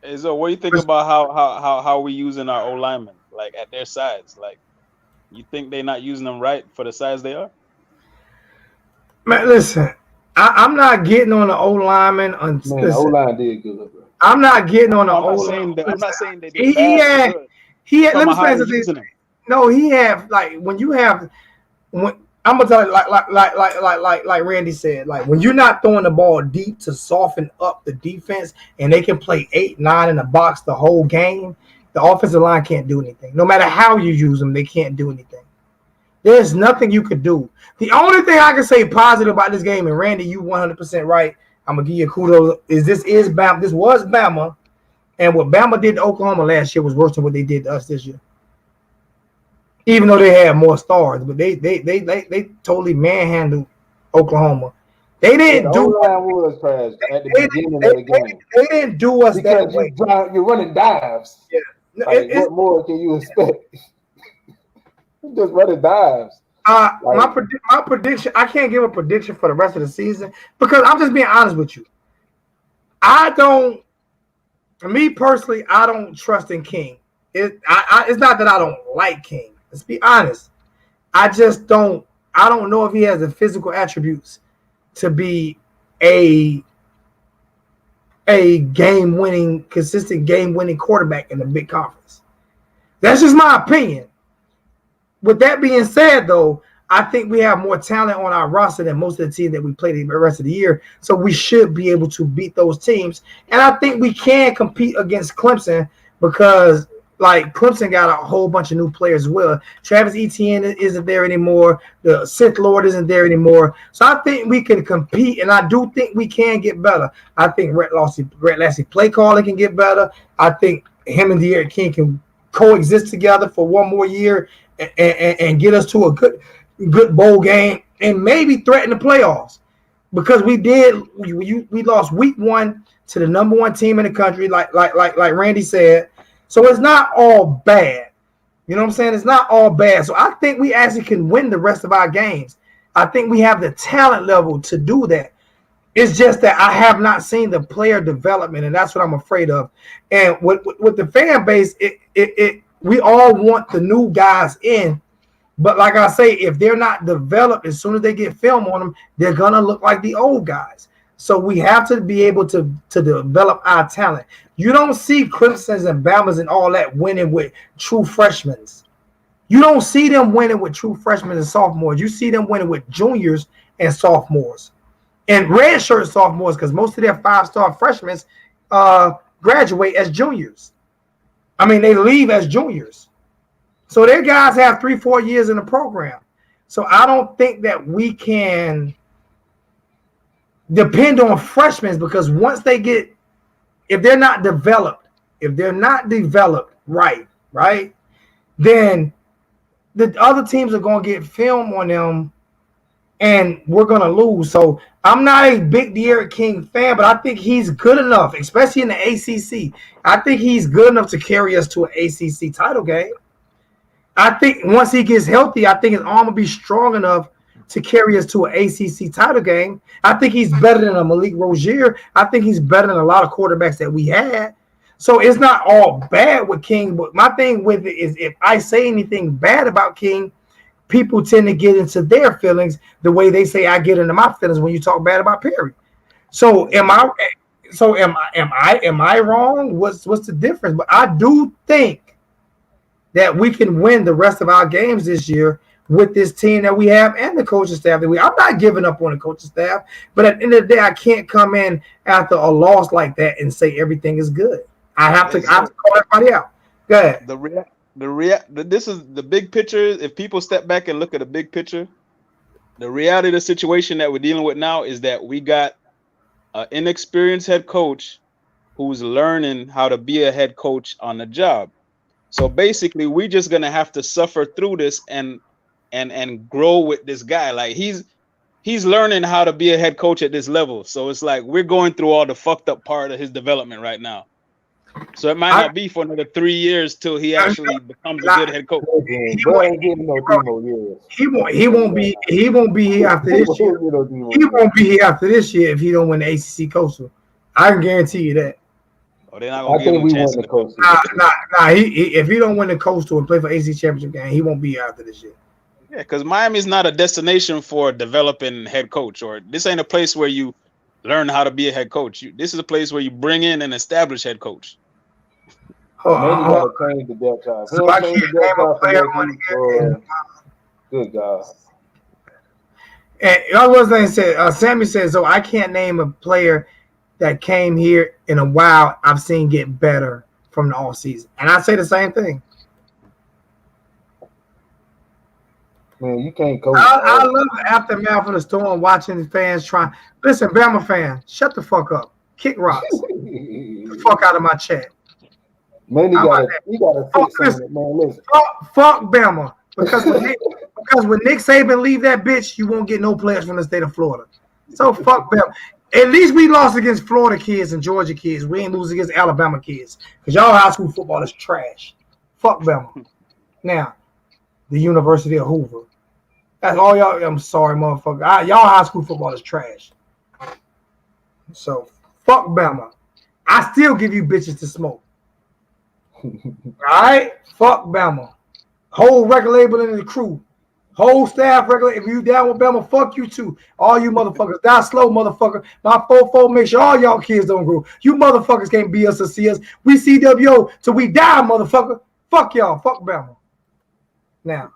Hey, so what do you think about how we using our O linemen, like at their size? Like, you think they're not using them right for the size they are? Man, listen, I'm not getting on the O lineman. The O line did good, bro. I'm not getting on the O line. I'm not saying they did bad. He had. Let me explain something. No, he had I'm gonna tell you, like Randy said, like when you're not throwing the ball deep to soften up the defense, and they can play 8-9 in the box the whole game, the offensive line can't do anything. No matter how you use them, they can't do anything. There's nothing you could do. The only thing I can say positive about this game, and Randy, you 100% right. I'm gonna give you kudos. This Bama. This was Bama, and what Bama did to Oklahoma last year was worse than what they did to us this year. Even though they had more stars, but they totally manhandled Oklahoma. They didn't do. Was trash at the beginning of the game. They didn't do us because that way. You're running dives. Yeah. What more can you expect? You're just running dives. My prediction. I can't give a prediction for the rest of the season because I'm just being honest with you. Me personally, I don't trust in King. It's not that I don't like King. Let's be honest. I don't know if he has the physical attributes to be a consistent game-winning quarterback in the big conference. That's just my opinion. With that being said, though, I think we have more talent on our roster than most of the teams that we play the rest of the year. So we should be able to beat those teams. And I think we can compete against Clemson because, like, Clemson got a whole bunch of new players as well. Travis Etienne isn't there anymore. The Sith Lord isn't there anymore. So I think we can compete, and I do think we can get better. I think Rhett Lassie play calling can get better. I think him and D'Eriq King can coexist together for one more year and get us to a good bowl game and maybe threaten the playoffs, because we lost week 1 to the number 1 team in the country, like Randy said. So it's not all bad. You know what I'm saying? It's not all bad. So I think we actually can win the rest of our games. I think we have the talent level to do that. It's just that I have not seen the player development, and that's what I'm afraid of. And with the fan base, we all want the new guys in. But like I say, if they're not developed, as soon as they get film on them, they're going to look like the old guys. So we have to be able to develop our talent. You don't see Clemsons and Bamas and all that winning with true freshmen. You don't see them winning with true freshmen and sophomores. You see them winning with juniors and sophomores. And redshirt sophomores, because most of their 5-star freshmen graduate as juniors. I mean, they leave as juniors. So their guys have 3-4 years in the program. So I don't think that we can depend on freshmen, because once they get, if they're not developed right, then the other teams are going to get film on them and we're going to lose. So I'm not a big D'Eriq King fan, but I think he's good enough, especially in the ACC. I think he's good enough to carry us to an ACC title game. I think once he gets healthy, I think his arm will be strong enough to carry us to an ACC title game. I think he's better than a Malik Rozier. I think he's better than a lot of quarterbacks that we had. So it's not all bad with King, but my thing with it is if I say anything bad about King, people tend to get into their feelings the way they say I get into my feelings when you talk bad about Perry. So am I wrong? What's the difference? But I do think that we can win the rest of our games this year with this team that we have and the coaching staff that I'm not giving up on the coaching staff, but at the end of the day, I can't come in after a loss like that and say everything is good. I have to call everybody out. Go ahead. This is the big picture. If people step back and look at the big picture, the reality of the situation that we're dealing with now is that we got an inexperienced head coach who's learning how to be a head coach on the job. So basically, we're just gonna have to suffer through this and grow with this guy. Like he's learning how to be a head coach at this level. So it's like we're going through all the fucked up part of his development right now. So it might not be for another 3 years till he actually becomes a good head coach. He won't be here after this year. He won't be here after this year if he don't win the ACC Coastal. I can guarantee you that. Oh, they're not gonna give him a chance. If he don't win the Coastal and play for ACC championship game, he won't be here after this year. Yeah, because Miami's not a destination for developing head coach, or this ain't a place where you learn how to be a head coach. This is a place where you bring in an established head coach. So I can't name a player on here. Good God. And I was going to say, Sammy says, so I can't name a player that came here in a while I've seen get better from the off season. And I say the same thing. Man, you can't coach. I love the aftermath of the storm, watching the fans trying. Listen, Bama fan, shut the fuck up. Kick rocks. Get the fuck out of my chat. Man, you gotta fix something, man. Listen. Fuck Bama. Because when Nick Saban leave that bitch, you won't get no players from the state of Florida. So fuck Bama. At least we lost against Florida kids and Georgia kids. We ain't lose against Alabama kids. Because y'all high school football is trash. Fuck Bama. Now, the University of Hoover. That's all y'all. I'm sorry, motherfucker. Y'all high school football is trash. So, fuck Bama. I still give you bitches to smoke. All right? Fuck Bama. Whole record label and the crew. Whole staff regular. If you down with Bama, fuck you too. All you motherfuckers. Die slow, motherfucker. My 4-4 make sure all y'all kids don't grow. You motherfuckers can't beat us or see us. We CWO till we die, motherfucker. Fuck y'all. Fuck Bama. Now.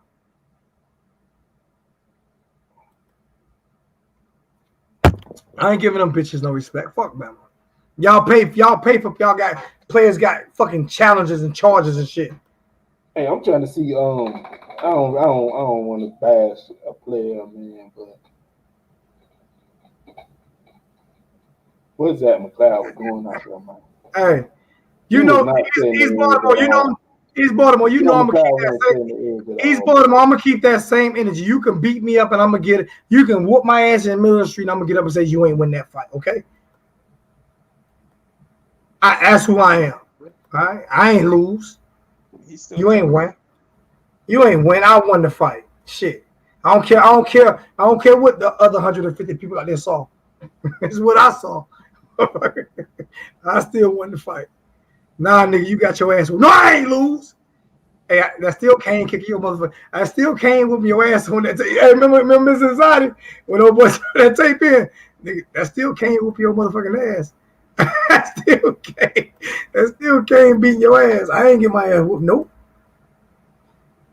I ain't giving them bitches no respect. Fuck Bama. Y'all pay for y'all got players got fucking challenges and charges and shit. Hey, I'm trying to see. I don't want to bash a player, man, but what's that McLeod going out there, man? Hey, East Baltimore. East Baltimore. You know I'm gonna keep that same. East Baltimore. I'm gonna keep that same energy. You can beat me up, and I'm gonna get it. You can whoop my ass in the middle of the street, and I'm gonna get up and say you ain't win that fight. Okay. That's who I am. All right. I ain't lose. You ain't win. You ain't win. I won the fight. Shit. I don't care. I don't care what the other 150 people out there saw. It's what I saw. I still won the fight. Nah, nigga, you got your ass. No, I ain't lose. Hey, that still can't kick your motherfucker. I still can't whip your ass on that tape. Hey, remember Mr. Anxiety? When old boy that tape in, nigga, that still can't whip your motherfucking ass. I still can't beat your ass. I ain't get my ass whooped. Nope.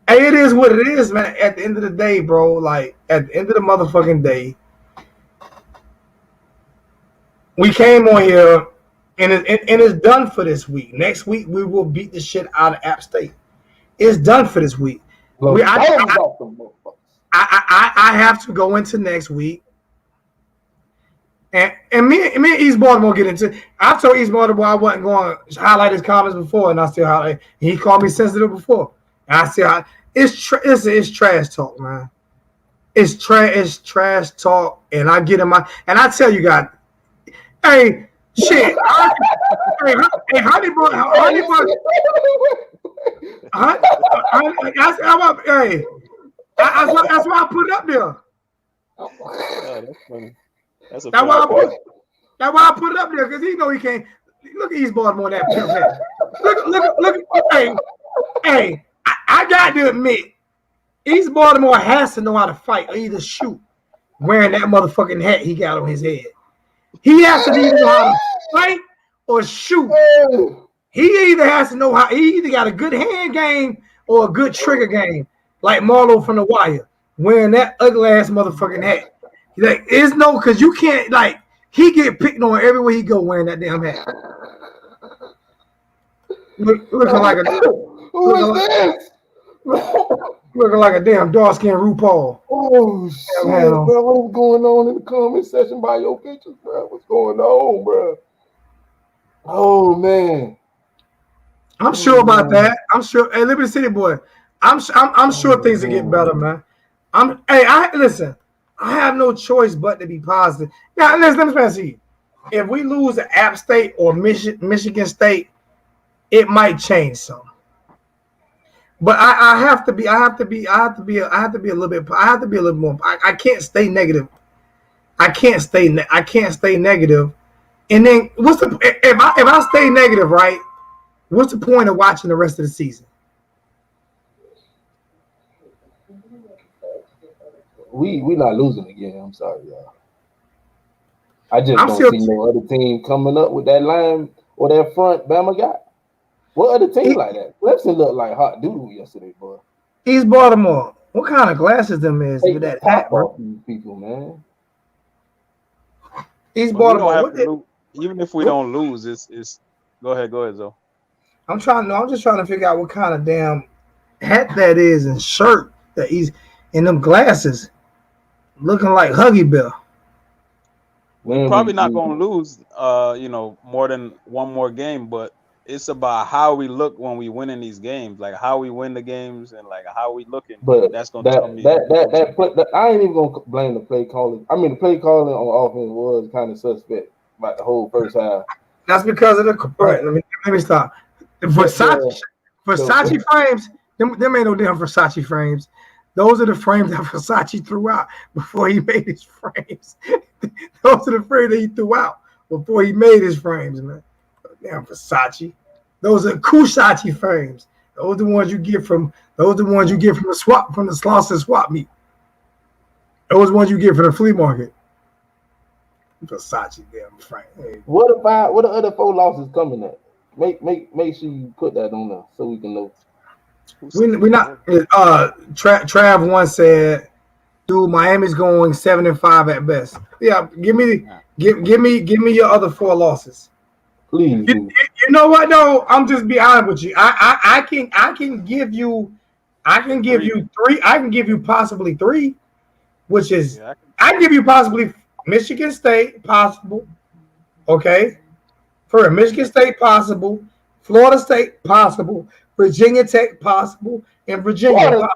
Hey, it is what it is, man. At the end of the day, bro, like at the end of the motherfucking day, we came on here and it's done for this week. Next week we will beat the shit out of App State. It's done for this week. I have to go into next week. And me and East Baltimore get into. I told East Baltimore I wasn't going to highlight his comments before, and I still highlight. He called me sensitive before, and I still. It's trash talk, man. It's trash talk, and I get in my and I tell you guys, hey, shit, honey boy, that's why I put it up there. Oh, that's funny. That's why I put it up there, because he know he can't. Look at East Baltimore, that pimp hat. Look. Hey, I got to admit, East Baltimore has to know how to fight or either shoot wearing that motherfucking hat he got on his head. He has to either know how to fight or shoot. He either has to know how. He either got a good hand game or a good trigger game, like Marlo from The Wire, wearing that ugly ass motherfucking hat. Like, it's no, because you can't, like, he get picked on everywhere he go wearing that damn hat. Looking like a damn dark-skinned RuPaul. Oh, shit, bro. What's going on in the comment section by your pictures, bro? What's going on, bro? Oh, man. I'm sure about that. I'm sure. Hey, Liberty City boy, I'm sure things will get better, man. Listen. I have no choice but to be positive. Now, let me see. If we lose to App State or Michigan State, it might change some. But I have to be a little bit more. I can't stay negative. I can't stay negative. And then if I stay negative, right? What's the point of watching the rest of the season? We not losing again. I'm sorry, y'all. I just don't see no other team coming up with that line or that front Bama got. What other team like that? Clemson looked like hot doodle yesterday, boy. East Baltimore. What kind of glasses them is with that hat, bro? People, man. East Baltimore. Even if we don't lose, it's. Go ahead, Zoe. I'm just trying to figure out what kind of damn hat that is and shirt that he's in them glasses. Looking like Huggy Bear. We're probably not going to lose, more than one more game, but it's about how we look when we win in these games, like how we win the games and like how we looking. But that's going to tell me. I ain't even going to blame the play calling. I mean, the play calling on offense was kind of suspect about the whole first half. That's because of the. Right, let me stop. Versace frames. Them ain't no damn Versace frames. Those are the frames that Versace threw out before he made his frames. Those are the frames that he threw out before he made his frames, man. Damn Versace. Those are Kushachi frames. Those are the ones you get from the swap from the Slauson swap meet. Those ones you get from the flea market. Versace, damn Frank. Hey. What the other 4 losses coming at? Make sure you put that on there so we can know. We not. Trav once said, "Dude, Miami's going 7-5 at best." Yeah, give me your other 4 losses. Please. You know what? No, I'm just be honest with you. I can give you 3. I can give you possibly 3, which is I can give you possibly Michigan State possible. Okay, for Michigan State possible, Florida State possible, Virginia Tech possible, and Virginia.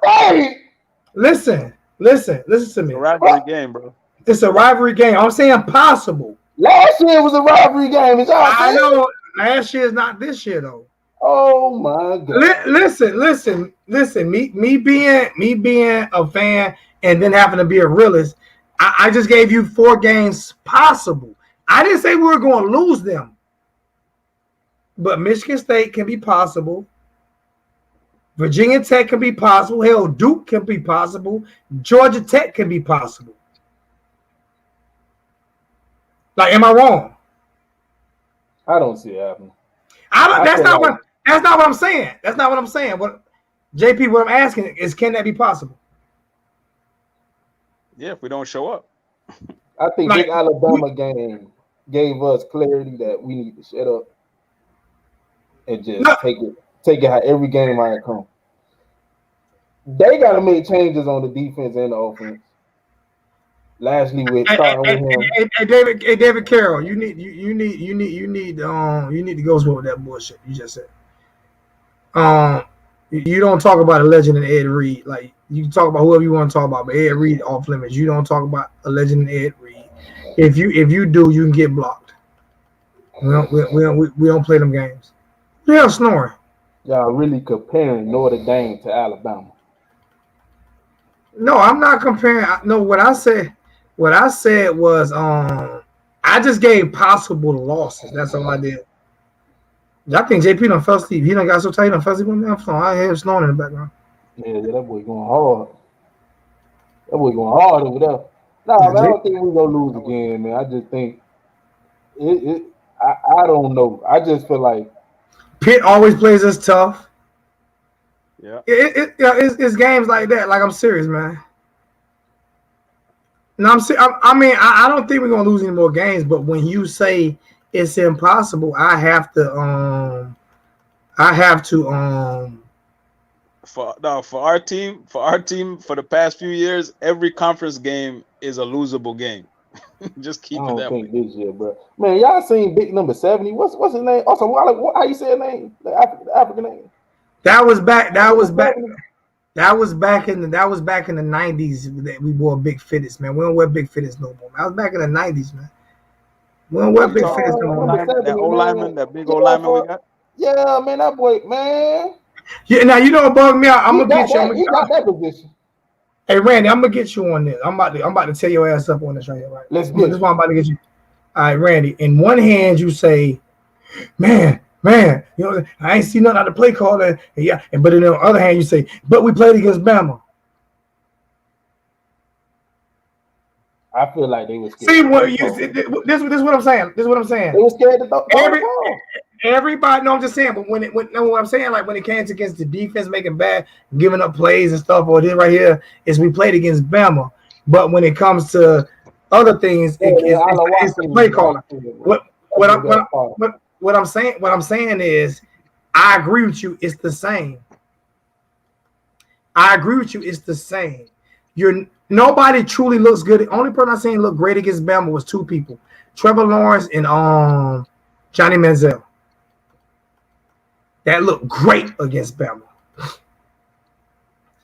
Listen to me. It's a rivalry game, bro. It's a rivalry game. I'm saying possible. Last year was a rivalry game. I know. Last year is not this year though. Oh my God! Listen. Me being a fan and then having to be a realist, I just gave you 4 games possible. I didn't say we were going to lose them, but Michigan State can be possible. Virginia Tech can be possible. Hell, Duke can be possible. Georgia Tech can be possible. Like, am I wrong? I don't see it happening. That's not what I'm saying. That's not what I'm saying. What JP, what I'm asking is, can that be possible? Yeah, if we don't show up. I think big Alabama game gave us clarity that we need to shut up and just take it how every game might come. They got to make changes on the defense and the offense. Lastly, with starting with him. Hey, David Carroll, you need to go with that bullshit you just said. You don't talk about a legend and Ed Reed. Like, you can talk about whoever you want to talk about, but Ed Reed off limits. You don't talk about a legend and Ed Reed. If you do, you can get blocked. We don't play them games. Yeah, snoring. Y'all really comparing Notre Dame to Alabama? No, I'm not comparing. No, what I said was I just gave possible losses. That's all I did. I think JP done fell asleep. He done got so tight, he done fell asleep on the phone. I hear him snoring in the background. Yeah, that boy going hard. That boy going hard over there. No, I don't think we're gonna lose again, man. I just think I don't know. I just feel like Pitt always plays us tough. Yeah. It's games like that. Like, I'm serious, man. No, I don't think we're gonna lose any more games. But when you say it's impossible, I have to. For our team, for the past few years, every conference game is a losable game. Just keep it that way. This year, bro. Man, y'all seen big number 70? What's his name? Also, how you say his name? The African name. That was back in the 90s that we wore big fitteds, man. We don't wear big fitteds no more. That was back in the 90s, man. We don't wear big fitteds no more. That big old lineman we got. Yeah, man, that boy, man. Yeah, now you know what bugged me out. I'm gonna get you. He got that position. Hey, Randy, I'm gonna get you on this. I'm about to tear your ass up on this right here, right? This is what I'm about to get you. All right, Randy. In one hand, you say, man, you know, I ain't seen nothing out of play call. But in the other hand, you say, but we played against Bama. I feel like they were scared. See what you this is what I'm saying. This is what I'm saying. They were scared to throw everybody. No, I'm just saying. But when I'm saying, like, when it came against the defense making bad, giving up plays and stuff, or this right here is we played against Bama. But when it comes to other things, it's the play caller. What I'm saying is, I agree with you. It's the same. It's the same. Nobody truly looks good. The only person I seen look great against Bama was 2 people: Trevor Lawrence and Johnny Manziel. That looked great against Bama.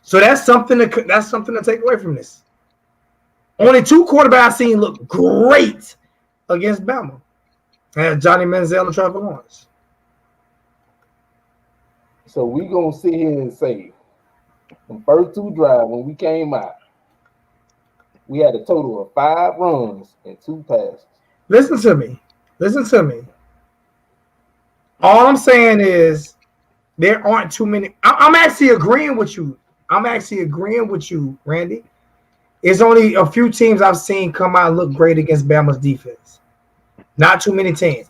So that's something to take away from this. Only 2 quarterbacks I seen look great against Bama. And Johnny Manziel and Trevor Lawrence. So we gonna sit here and say the first 2 drives when we came out, we had a total of 5 runs and 2 passes. Listen to me. All I'm saying is There aren't too many. I'm actually agreeing with you. Randy. It's only a few teams I've seen come out and look great against Bama's defense. Not too many teams.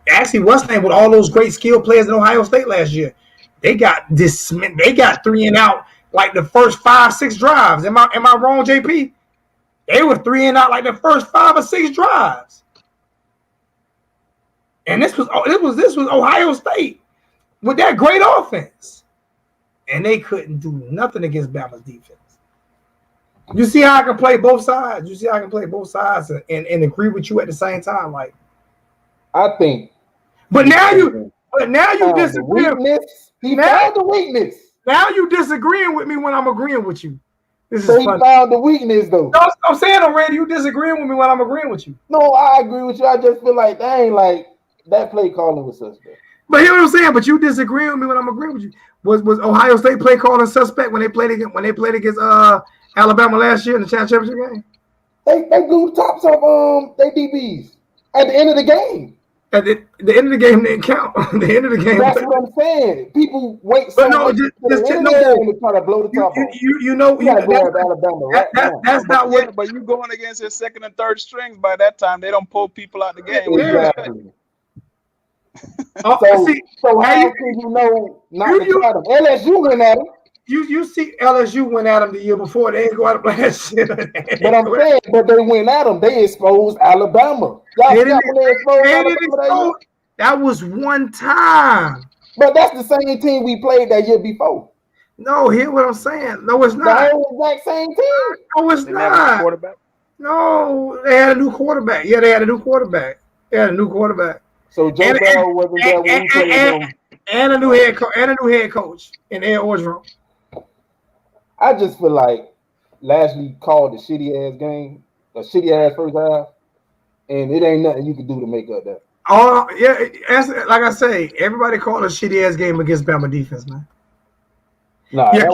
Actually, what's name with all those great skill players in Ohio State last year? They got 3 and out like the first 5-6 drives. Am I wrong, JP? They were 3 and out like the first 5 or 6 drives. And this was Ohio State with that great offense. And they couldn't do nothing against Bama's defense. You see how I can play both sides? And agree with you at the same time? Like, I think. But now you disagree. He found the weakness. Now you disagreeing with me when I'm agreeing with you. So he found the weakness, though. No, I'm saying already, you disagreeing with me when I'm agreeing with you. No, I agree with you. I just feel like, dang, like that play calling was suspect. But hear what I'm saying? But you disagreeing with me when I'm agreeing with you. Was Ohio State play calling suspect when they played against Alabama last year in the championship game? They blew the tops of they DBs at the end of the game. At the end of the game didn't count. The end of the game. That's what I'm saying. People wait so much to try to blow the top off. You know, Alabama right now. That's not what. But you going against your second and third strings. By that time, they don't pull people out the game. Exactly. So how can you know not to try them? LSU went at them. You see LSU went at them the year before. They didn't go out and play that shit. But I'm saying, but they went at them. They exposed Alabama. That was one time. But that's the same team we played that year before. No, hear what I'm saying. No, it's not. The exact same team. No, it's not. No, they had a new quarterback. Yeah, they had a new quarterback. So Joe Bell wasn't there when we played them. And a new head coach in Ed Orgeron. I just feel like Lashley called a shitty ass game, a shitty ass first half, and it ain't nothing you can do to make up that. Oh yeah, like I say, everybody called a shitty ass game against Bama defense, man. Nah, yeah,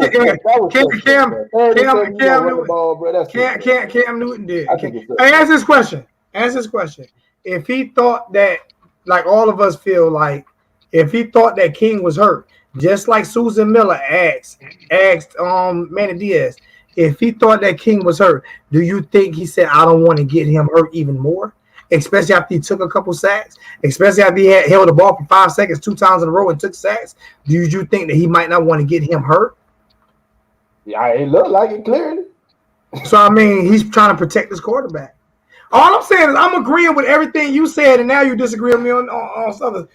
Cam Newton did. Answer this question. If he thought that, like all of us feel like, if he thought that King was hurt, just like Susan Miller asked Manny Diaz, if he thought that King was hurt, do you think he said, I don't want to get him hurt even more? Especially after he took a couple sacks, especially after he had held the ball for 5 seconds 2 times in a row and took sacks. Do you think that he might not want to get him hurt? Yeah, it looked like it clearly. So, I mean, he's trying to protect his quarterback. All I'm saying is I'm agreeing with everything you said, and now you disagree with me on something.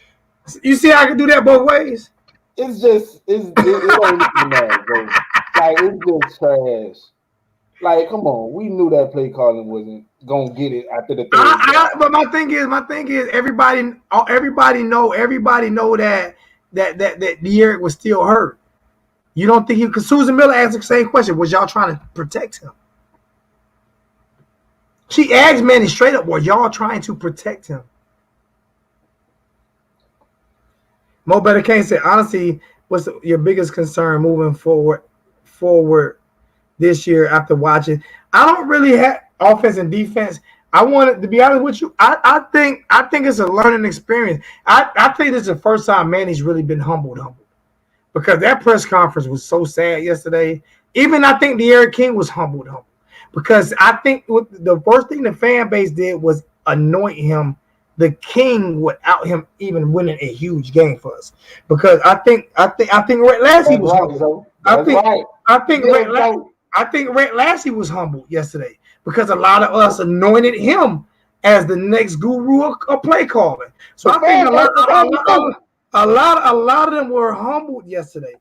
You see how I can do that both ways? It don't even matter, bro. Like, it's just trash. Like, come on, we knew that play calling wasn't gonna get it after the third. But my thing is, everybody know that De'Aaron was still hurt. You don't think because Susan Miller asked the same question, was y'all trying to protect him? She asked Manny straight up, were y'all trying to protect him? Mo Better Kane said, honestly, what's your biggest concern moving forward this year after watching? I don't really have offense and defense. I wanted to be honest with you. I think it's a learning experience. I think this is the first time Manny's really been humbled. Because that press conference was so sad yesterday. Even I think De'Aaron King was humbled. Because I think the first thing the fan base did was anoint him the king without him even winning a huge game for us. Because I think Rhett Lassie was humbled. I think Rhett Lassie was humbled yesterday because a lot of us anointed him as the next guru of play calling. So I think a lot of them were humbled yesterday.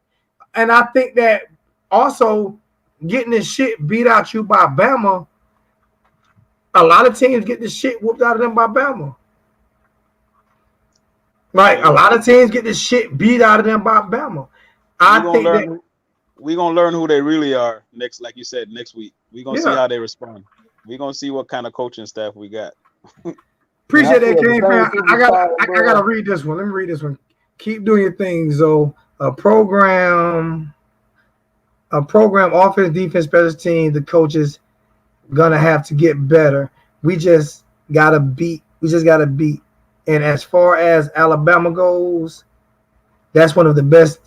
And I think that also getting this shit beat out you by Bama, a lot of teams get this shit whooped out of them by Bama. Right, a lot of teams get this shit beat out of them by Bama. We're gonna learn who they really are next, like you said, next week. We're gonna see how they respond. We're gonna see what kind of coaching staff we got. Appreciate that, King fan. I gotta read this one. Let me read this one. Keep doing your thing, Zoe. A program, offense, defense, special team, the coaches gonna have to get better. We just gotta beat And as far as Alabama goes, that's one of the best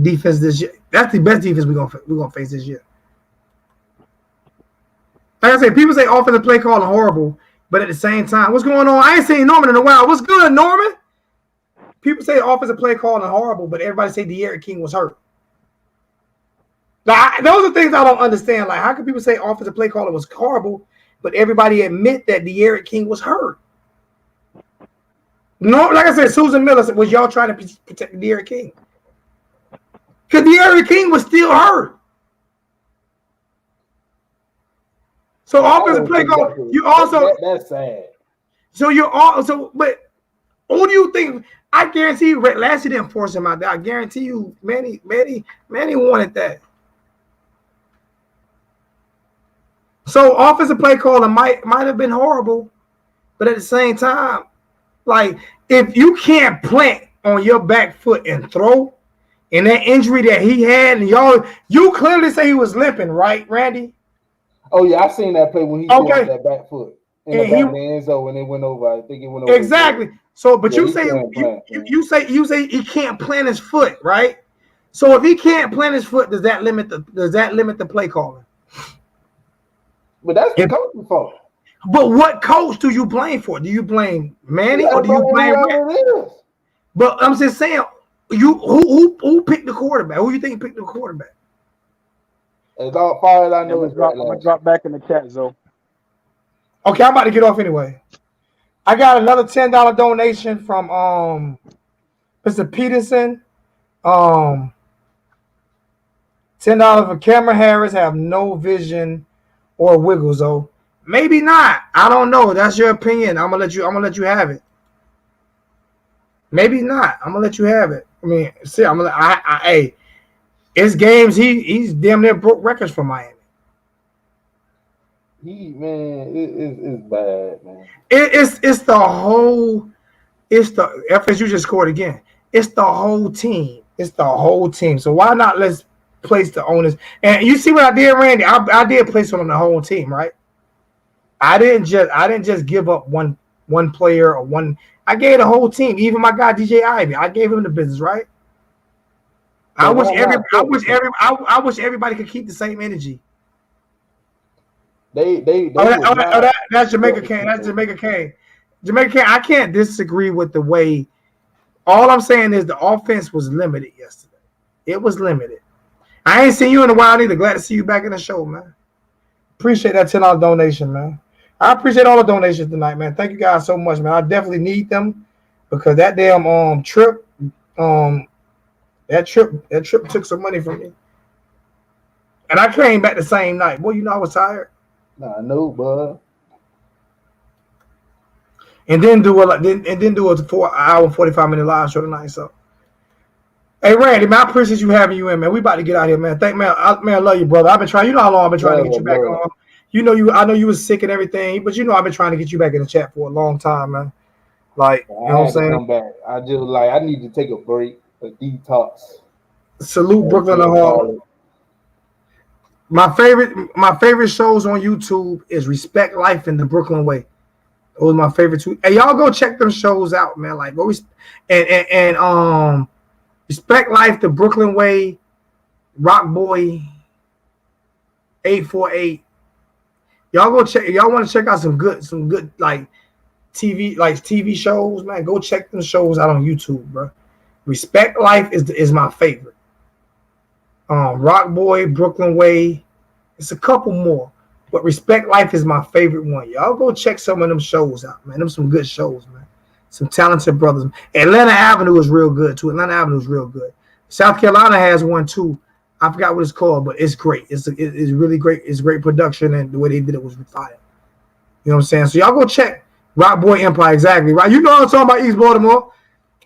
defense this year. That's the best defense we're gonna face this year. Like I say, people say offensive play calling horrible, but at the same time, what's going on? I ain't seen Norman in a while. What's good, Norman? People say offensive play calling horrible, but everybody say De'Aaron King was hurt. Now, those are things I don't understand. Like, how can people say offensive play calling was horrible, but everybody admit that De'Aaron King was hurt? No, like I said, Susan Miller said, was y'all trying to protect De'Aaron King? Because De'Aaron King was still hurt. So offensive play call, you also that's sad. So you're also, but who do you think? I guarantee you, last year didn't force him out there. I guarantee you, Manny wanted that. So offensive play calling might have been horrible, but at the same time, like if you can't plant on your back foot and throw, and that injury that he had, and you clearly say he was limping, right, Randy? Oh yeah, I seen that play when he threw that back foot in the back of the end zone when it went over. I think it went over. Exactly. So, but you say he can't plant his foot, right? So if he can't plant his foot, does that limit the play calling? But that's the coach's fault. But what coach do you blame for? Do you blame Manny or do you blame Randy? But I'm just saying, who picked the quarterback? Who you think picked the quarterback? As far as I know, I'm gonna drop back in the chat, Zoe. Okay, I'm about to get off anyway. I got another $10 donation from Mr. Peterson. $10 for Cameron Harris. Have no vision or wiggles though. Maybe not. I don't know. That's your opinion. I'm gonna let you have it. Maybe not. I'm gonna let you have it. I mean, see, hey, it's games. He's damn near broke records for Miami. It's bad, man. It's the FSU just scored again. It's the whole team. It's the whole team. So why not let's place the onus? And you see what I did, Randy? I did place it on the whole team, right? I didn't just give up one player or one. I gave the whole team, even my guy DJ Ivy. I gave him the business, right? I wish everybody could keep the same energy. That's Jamaica Kane. That's Jamaica Kane. Jamaica Kane, I can't disagree with the way. All I'm saying is the offense was limited yesterday. It was limited. I ain't seen you in a while either. Glad to see you back in the show, man. Appreciate that $10 donation, man. I appreciate all the donations tonight, man. Thank you guys so much, man. I definitely need them because that damn trip, that trip took some money from me. And I came back the same night. Boy, you know I was tired. Nah, I know, bud. And then do a 4-hour and 45-minute live show tonight. So, hey Randy, man, I appreciate you having you in, man. We about to get out here, man. I love you, brother. I've been trying. You know how long I've been trying to get you back on. I know you was sick and everything, but I've been trying to get you back in the chat for a long time, man. Like, you know what I'm saying? Come back. I need to take a break, a detox. Salute Brooklyn and Harlem. My favorite shows on YouTube is Respect Life and The Brooklyn Way. Those are my favorite two. Hey, y'all go check them shows out, man. Like, go and Respect Life, The Brooklyn Way, Rock Boy, 848. Y'all go check. Y'all want to check out some good like TV shows, man. Go check them shows out on YouTube, bro. Respect Life is my favorite. Rock Boy, Brooklyn Way. It's a couple more, but Respect Life is my favorite one. Y'all go check some of them shows out, man. Them some good shows, man. Some talented brothers. Atlanta Avenue is real good too. Atlanta Avenue is real good. South Carolina has one too. I forgot what it's called, but it's great. It's really great. It's great production, and the way they did it was fire. You know what I'm saying? So y'all go check Rock Boy Empire, exactly right. You know what I'm talking about, East Baltimore.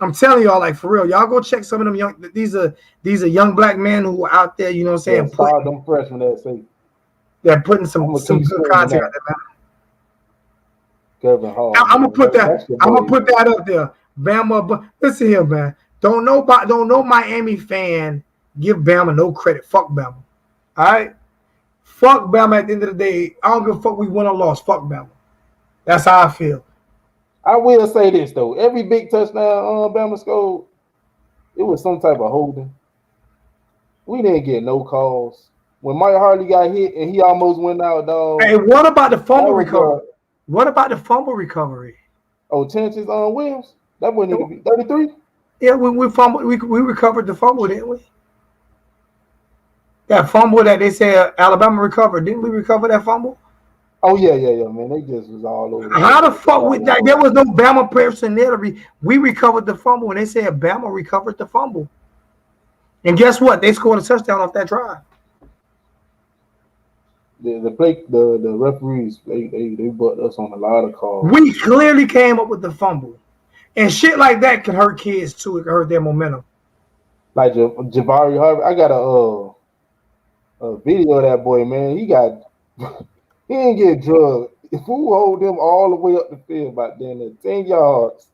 I'm telling y'all, like for real, y'all go check some of them young. These are young black men who are out there. You know what I'm saying? Yeah, them freshmen that say they're putting some good content out there, man. Kevin Hall. I'm gonna put that up there. Bama, but listen here, man. Don't no Miami fan give Bama no credit. Fuck Bama. All right? Fuck Bama at the end of the day. I don't give a fuck we won or lost. Fuck Bama. That's how I feel. I will say this though: every big touchdown Bama scored, it was some type of holding. We didn't get no calls. When Mike Harley got hit and he almost went out, dog. Hey, what about the fumble recovery? What about the fumble recovery? Oh, Chances on Williams? That wouldn't even be 33? Yeah, we fumbled. We recovered the fumble, didn't we? That fumble that they said Alabama recovered. Didn't we recover that fumble? Oh, yeah, man. They just was all over. How the fuck there was no Bama person there. We recovered the fumble, and they said Bama recovered the fumble. And guess what? They scored a touchdown off that drive. The referees, they butt us on a lot of calls. We clearly came up with the fumble. And shit like that can hurt kids, too. It can hurt their momentum. Like Jabari Harvey, I got a video of that boy, man. He didn't get drugged. If who hold him all the way up the field about then at 10 yards,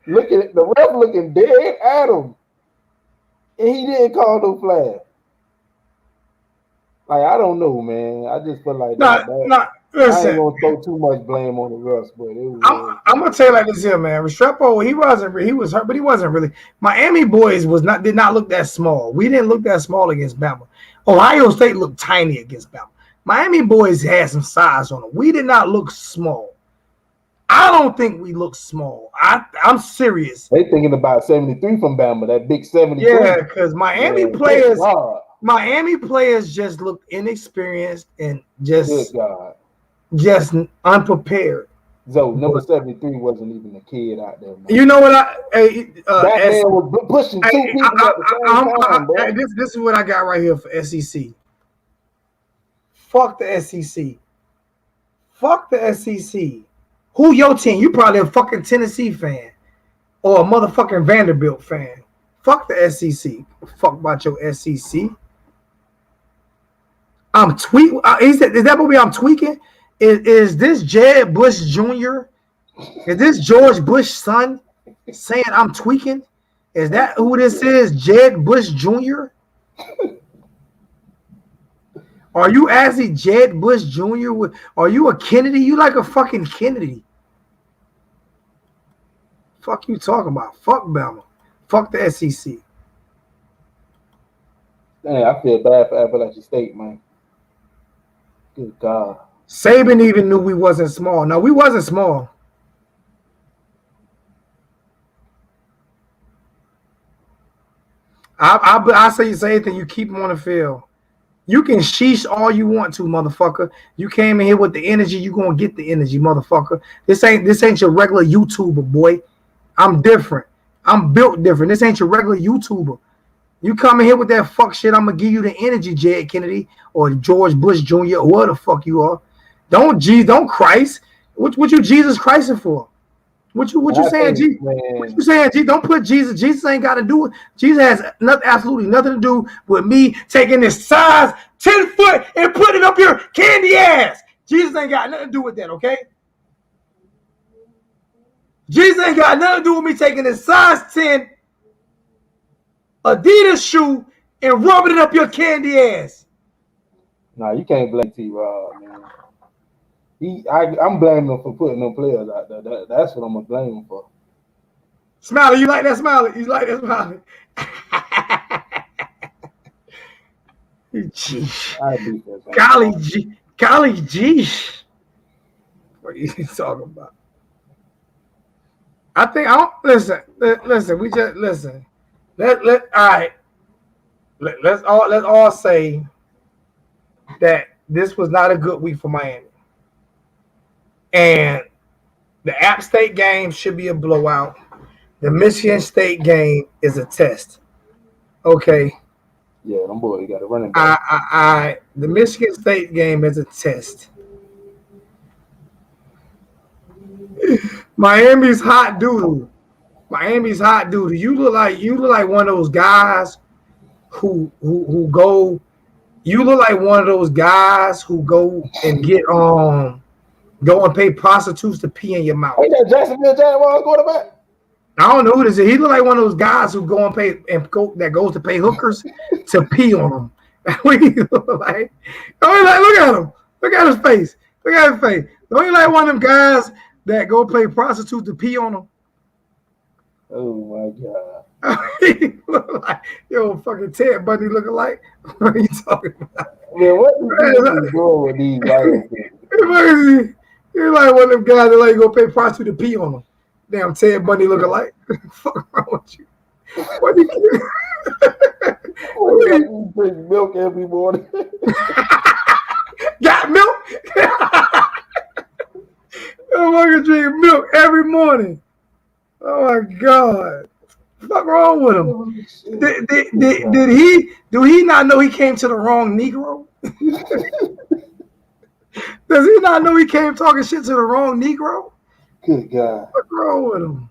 look at the ref looking dead at him. And he didn't call no flag. Like, I don't know, man. I just feel like listen, I ain't gonna throw too much blame on the refs, but it was. I'm gonna tell you like this here, man. Restrepo, he was hurt, but he wasn't really. Miami boys did not look that small. We didn't look that small against Bama. Ohio State looked tiny against Bama. Miami boys had some size on them. We did not look small. I don't think we look small. I'm serious. They thinking about 73 from Bama, that big 73. Yeah, because Miami players just looked inexperienced and just unprepared. So number 73 wasn't even a kid out there, man. You know what that man was pushing two people at the same time, bro. This is what I got right here for SEC. Fuck the SEC. Fuck the SEC. Who your team? You probably a fucking Tennessee fan or a motherfucking Vanderbilt fan. Fuck the SEC. Fuck about your SEC. I'm tweaking. Is that what I'm tweaking? Is this Jeb Bush Jr.? Is this George Bush's son saying I'm tweaking? Is that who this is? Jed Bush Jr.? Are you actually Jed Bush Jr.? Are you a Kennedy? You like a fucking Kennedy. Fuck you talking about? Fuck Bama. Fuck the SEC. Dang, I feel bad for Appalachian State, man. Good God. Saban even knew we wasn't small. No, we wasn't small. I say you say anything, you keep them on the field. You can sheesh all you want to, motherfucker. You came in here with the energy, you gonna get the energy, motherfucker. This ain't your regular YouTuber, boy. I'm different. I'm built different. This ain't your regular YouTuber. You come in here with that fuck shit, I'm gonna give you the energy, Jed Kennedy or George Bush Jr. or what the fuck you are. Don't Christ. What you Jesus Christing for? What you saying, G? What you saying, G? Don't put Jesus. Jesus ain't got to do it. Jesus has absolutely nothing to do with me taking this size 10 foot and putting it up your candy ass. Jesus ain't got nothing to do with that, okay? Jesus ain't got nothing to do with me taking this size 10 Adidas shoe and rubbing it up your candy ass. Nah, you can't blame T-Rod, man. I'm blaming him for putting them players out there. That's what I'm gonna blame him for. Smiley, you like that, Smiley? You like that, Smiley? Golly G. What are you talking about? I think I don't listen. We just listen. All right. Let's all say that this was not a good week for Miami. And the App State game should be a blowout. The Michigan State game is a test. Okay. Yeah, them boys got a running back. The Michigan State game is a test. Miami's hot doodle. You look like one of those guys who go. You look like one of those guys who go and get go and pay prostitutes to pee in your mouth. Ain't that Jacksonville Jaguars quarterback? I don't know who this is. He look like one of those guys who go and that goes to pay hookers to pee on them. What he look like? Look at him. Look at his face. Don't you like one of them guys that go pay prostitute to pee on them. Oh my God. He look like fucking Ted Bundy looking like. What are you talking about? Man, what is going with these violent people? You're like one of them guys that like go pay prostitute to pee on them. Damn Ted Bundy looking like. Fuck wrong with you? What do you drink milk every morning? Got milk? I'm gonna drink milk every morning. Oh my God. What's wrong with him? Do he not know he came to the wrong Negro? Does he not know he came talking shit to the wrong Negro? Good God. What's wrong with him?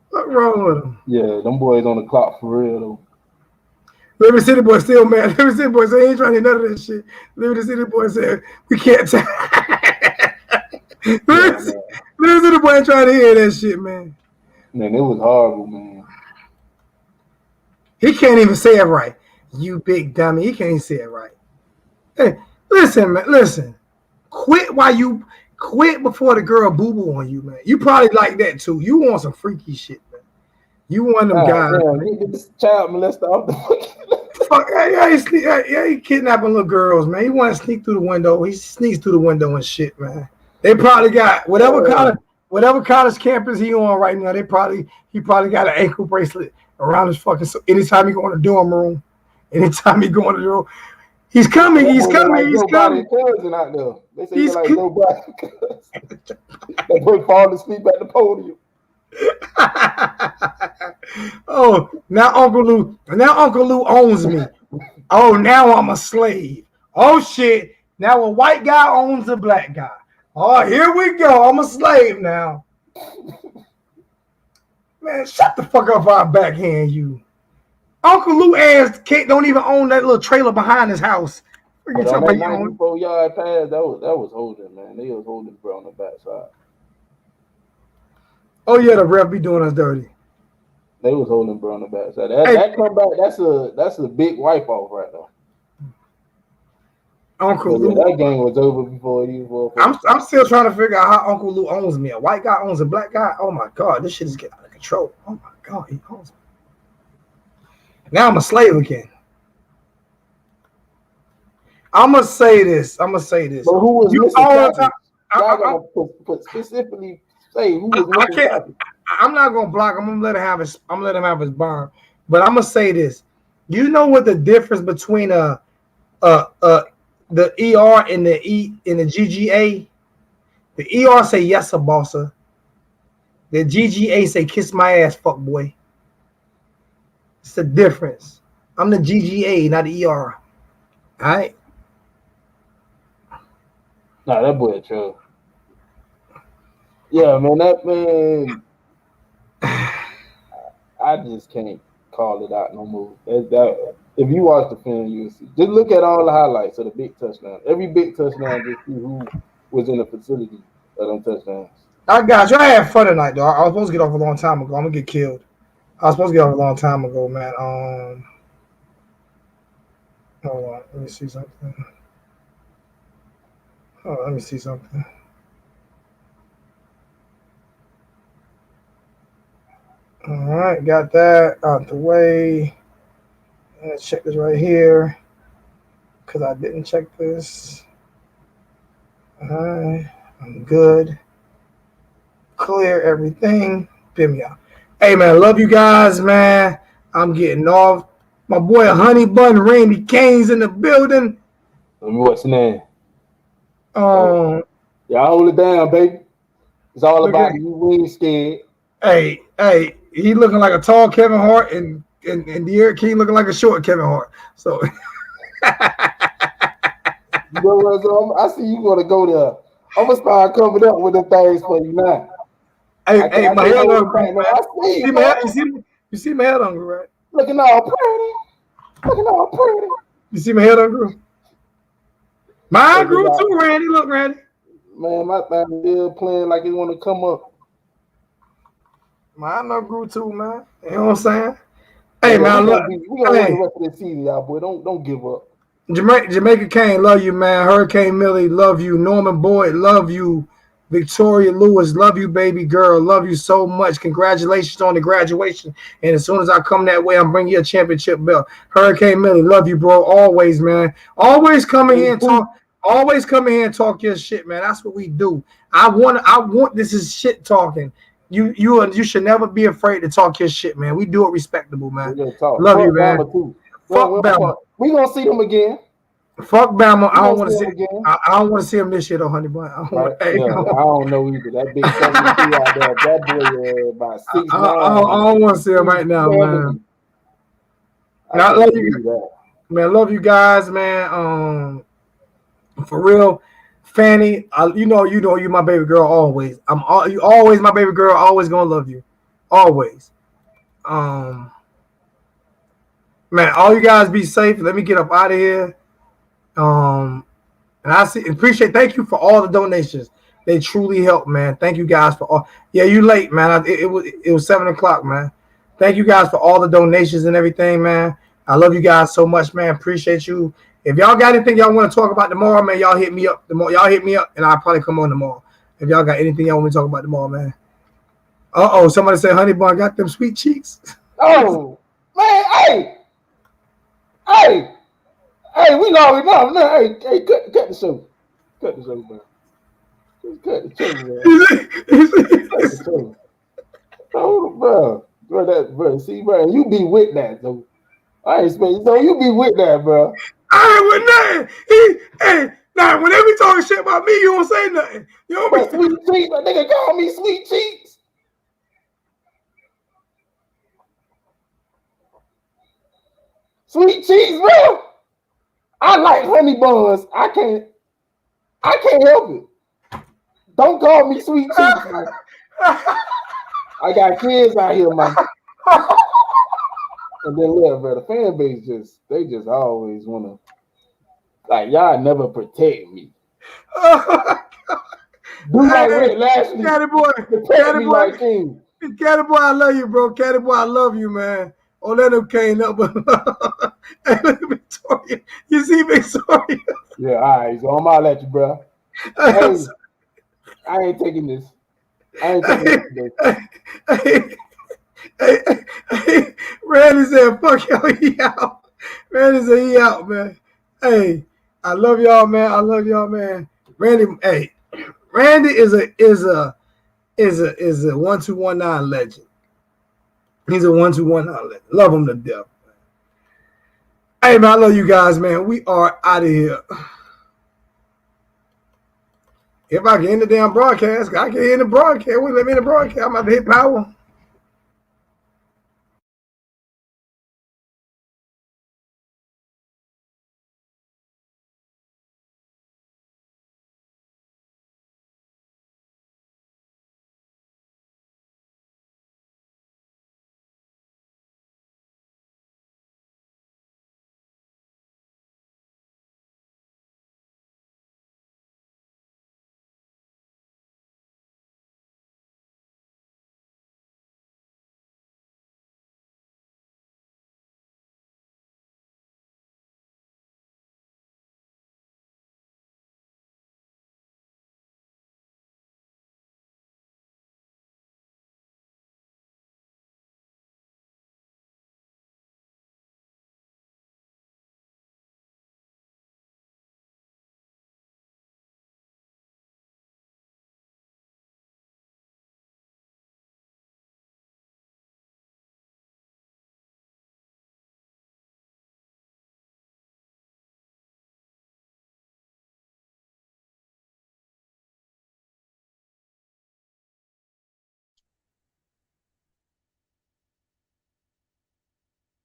What's wrong with him? Yeah, them boys on the clock for real though. Liberty City Boy still mad. Liberty City Boy say he ain't trying to hear none of that shit. Liberty City Boy said we can't tell. Liberty City Boy ain't trying to hear that shit, man. Man, it was horrible, man. He can't even say it right. You big dummy. He can't even say it right. Hey, listen, man. Listen. Quit before the girl boo-boo on you, man. You probably like that too. You want some freaky shit, man. You one of them guys. Damn, get this child molester off the fuck. He kidnapping little girls, man. He want to sneak through the window. He sneaks through the window and shit, man. They probably got whatever college campus he on right now. He probably got an ankle bracelet around his fucking. So anytime he go in the dorm room, he's coming. He's coming. He's coming. Out there. They say he's like nobody. They both falling asleep at the podium. Oh, now Uncle Lou owns me. Oh, now I'm a slave. Oh shit! Now a white guy owns a black guy. Oh, here we go. I'm a slave now. Man, shut the fuck up! Our backhand you. Uncle Lou ass don't even own that little trailer behind his house. On that 94-yard pass, that was holding, man. They was holding bro on the backside. Oh yeah, the ref be doing us dirty. They was holding bro on the backside. That comeback, that's a big wipe off right now. Uncle Lou. That game was over before you. I'm still trying to figure out how Uncle Lou owns me. A white guy owns a black guy. Oh my God, this shit is getting out of control. Oh my God, he owns me. Now I'm a slave again. I'm gonna say this. But who was you all the time? I'm gonna specifically say who was. I'm not gonna block him. I'm gonna let him have his bomb. But I'm gonna say this. You know what the difference between the ER and the GGA? The ER say yes, sir, bossa. The GGA say kiss my ass, fuck boy. It's the difference. I'm the GGA, not the ER. All right. Nah, that boy true. Yeah, man, I just can't call it out no more. That if you watch the film, you'll see. Just look at all the highlights of the big touchdown. Every big touchdown, just see who was in the facility of them touchdowns. I got you. I had fun tonight, though. I was supposed to get off a long time ago. I'm gonna get killed. I was supposed to get off a long time ago, man. Hold on. Let me see something. All right, got that out the way. Let's check this right here because I didn't check this. All right, I'm good. Clear everything. Pin me out. Hey, man, love you guys, man. I'm getting off. My boy Honey Bun Randy Kane's in the building. What's the name? Y'all hold it down, baby. It's all about you. We ain't scared. Hey, he looking like a tall Kevin Hart and De'Aaron King looking like a short Kevin Hart. So you know what, I see you gonna go there. I'm gonna start coming up with the things for you now. Hey, my head hungry. You see my head hungry, right? Looking all pretty. You see my head hungry? Mine grew too, Randy. Look, Randy. Man, my thing still playing like he want to come up. Mine grew too, man. You know what I'm saying? Hey, man, look. We gonna win the rest of the season, y'all, boy. Don't give up. Jamaica Kane, love you, man. Hurricane Millie, love you. Norman Boyd, love you. Victoria Lewis, love you, baby girl. Love you so much. Congratulations on the graduation. And as soon as I come that way, I'm bringing you a championship belt. Hurricane Millie, love you, bro. Always, man. Always come in here and talk. Always come in here and talk your shit, man. That's what we do. I want this is shit talking. You should never be afraid to talk your shit, man. We do it respectable, man. Love you, man. Fuck Bama. We gonna see them again. Fuck Bama. I don't want to see. I don't want to see him this year, though, honey boy. I don't know either. That big 73 out there, that boy about 6'9". I don't want to see him right now, man. I love you, man. Love you guys, man. For real, Fanny. You know, you my baby girl always. You always my baby girl. Always gonna love you, always. Man, all you guys be safe. Let me get up out of here. And thank you for all the donations. They truly help, man. Thank you guys for all. Yeah, you late, man. It was 7 o'clock, man. Thank you guys for all the donations and everything, man. I love you guys so much, man. Appreciate you. If y'all got anything y'all want to talk about tomorrow, man, y'all hit me up. Y'all hit me up, and I'll probably come on tomorrow. If y'all got anything y'all want me to talk about tomorrow, man. Somebody said Honey Bun got them sweet cheeks. Oh, man, Hey, we already know. No, hey, cut the show. Cut the show, man. Just cut the show, man. Cut the show. Oh, bro. See, bro, you be with that, though. I ain't expect you be with that, bro. I ain't with nothing. Now, when they be talking shit about me, you don't say nothing. You don't be sweet cheeks. But nigga call me sweet cheeks. Sweet cheeks, bro. I like honey buns. I can't help it. Don't call me sweet cheeks, man. I got kids out here, man. And then look, bro, the fan base they just always wanna, like, y'all never protect me. Do like Rick Lashley. Catty boy, like King. Catty boy, I love you, bro. Catty boy, I love you, man. Orlando came up, but hey, look at Victoria. You see Victoria? Yeah, all right. So I'm all at you, bro. Hey, I ain't taking this. Hey, Randy said, "Fuck y'all, he out." Randy said, "He out, man." Hey, I love y'all, man. Randy is a 1219 legend. He's a 1219 legend. Love him to death. Hey, man, I love you guys, man. We are out of here. If I get in the damn broadcast, I get in the broadcast. Let me in the broadcast. I'm about to hit power.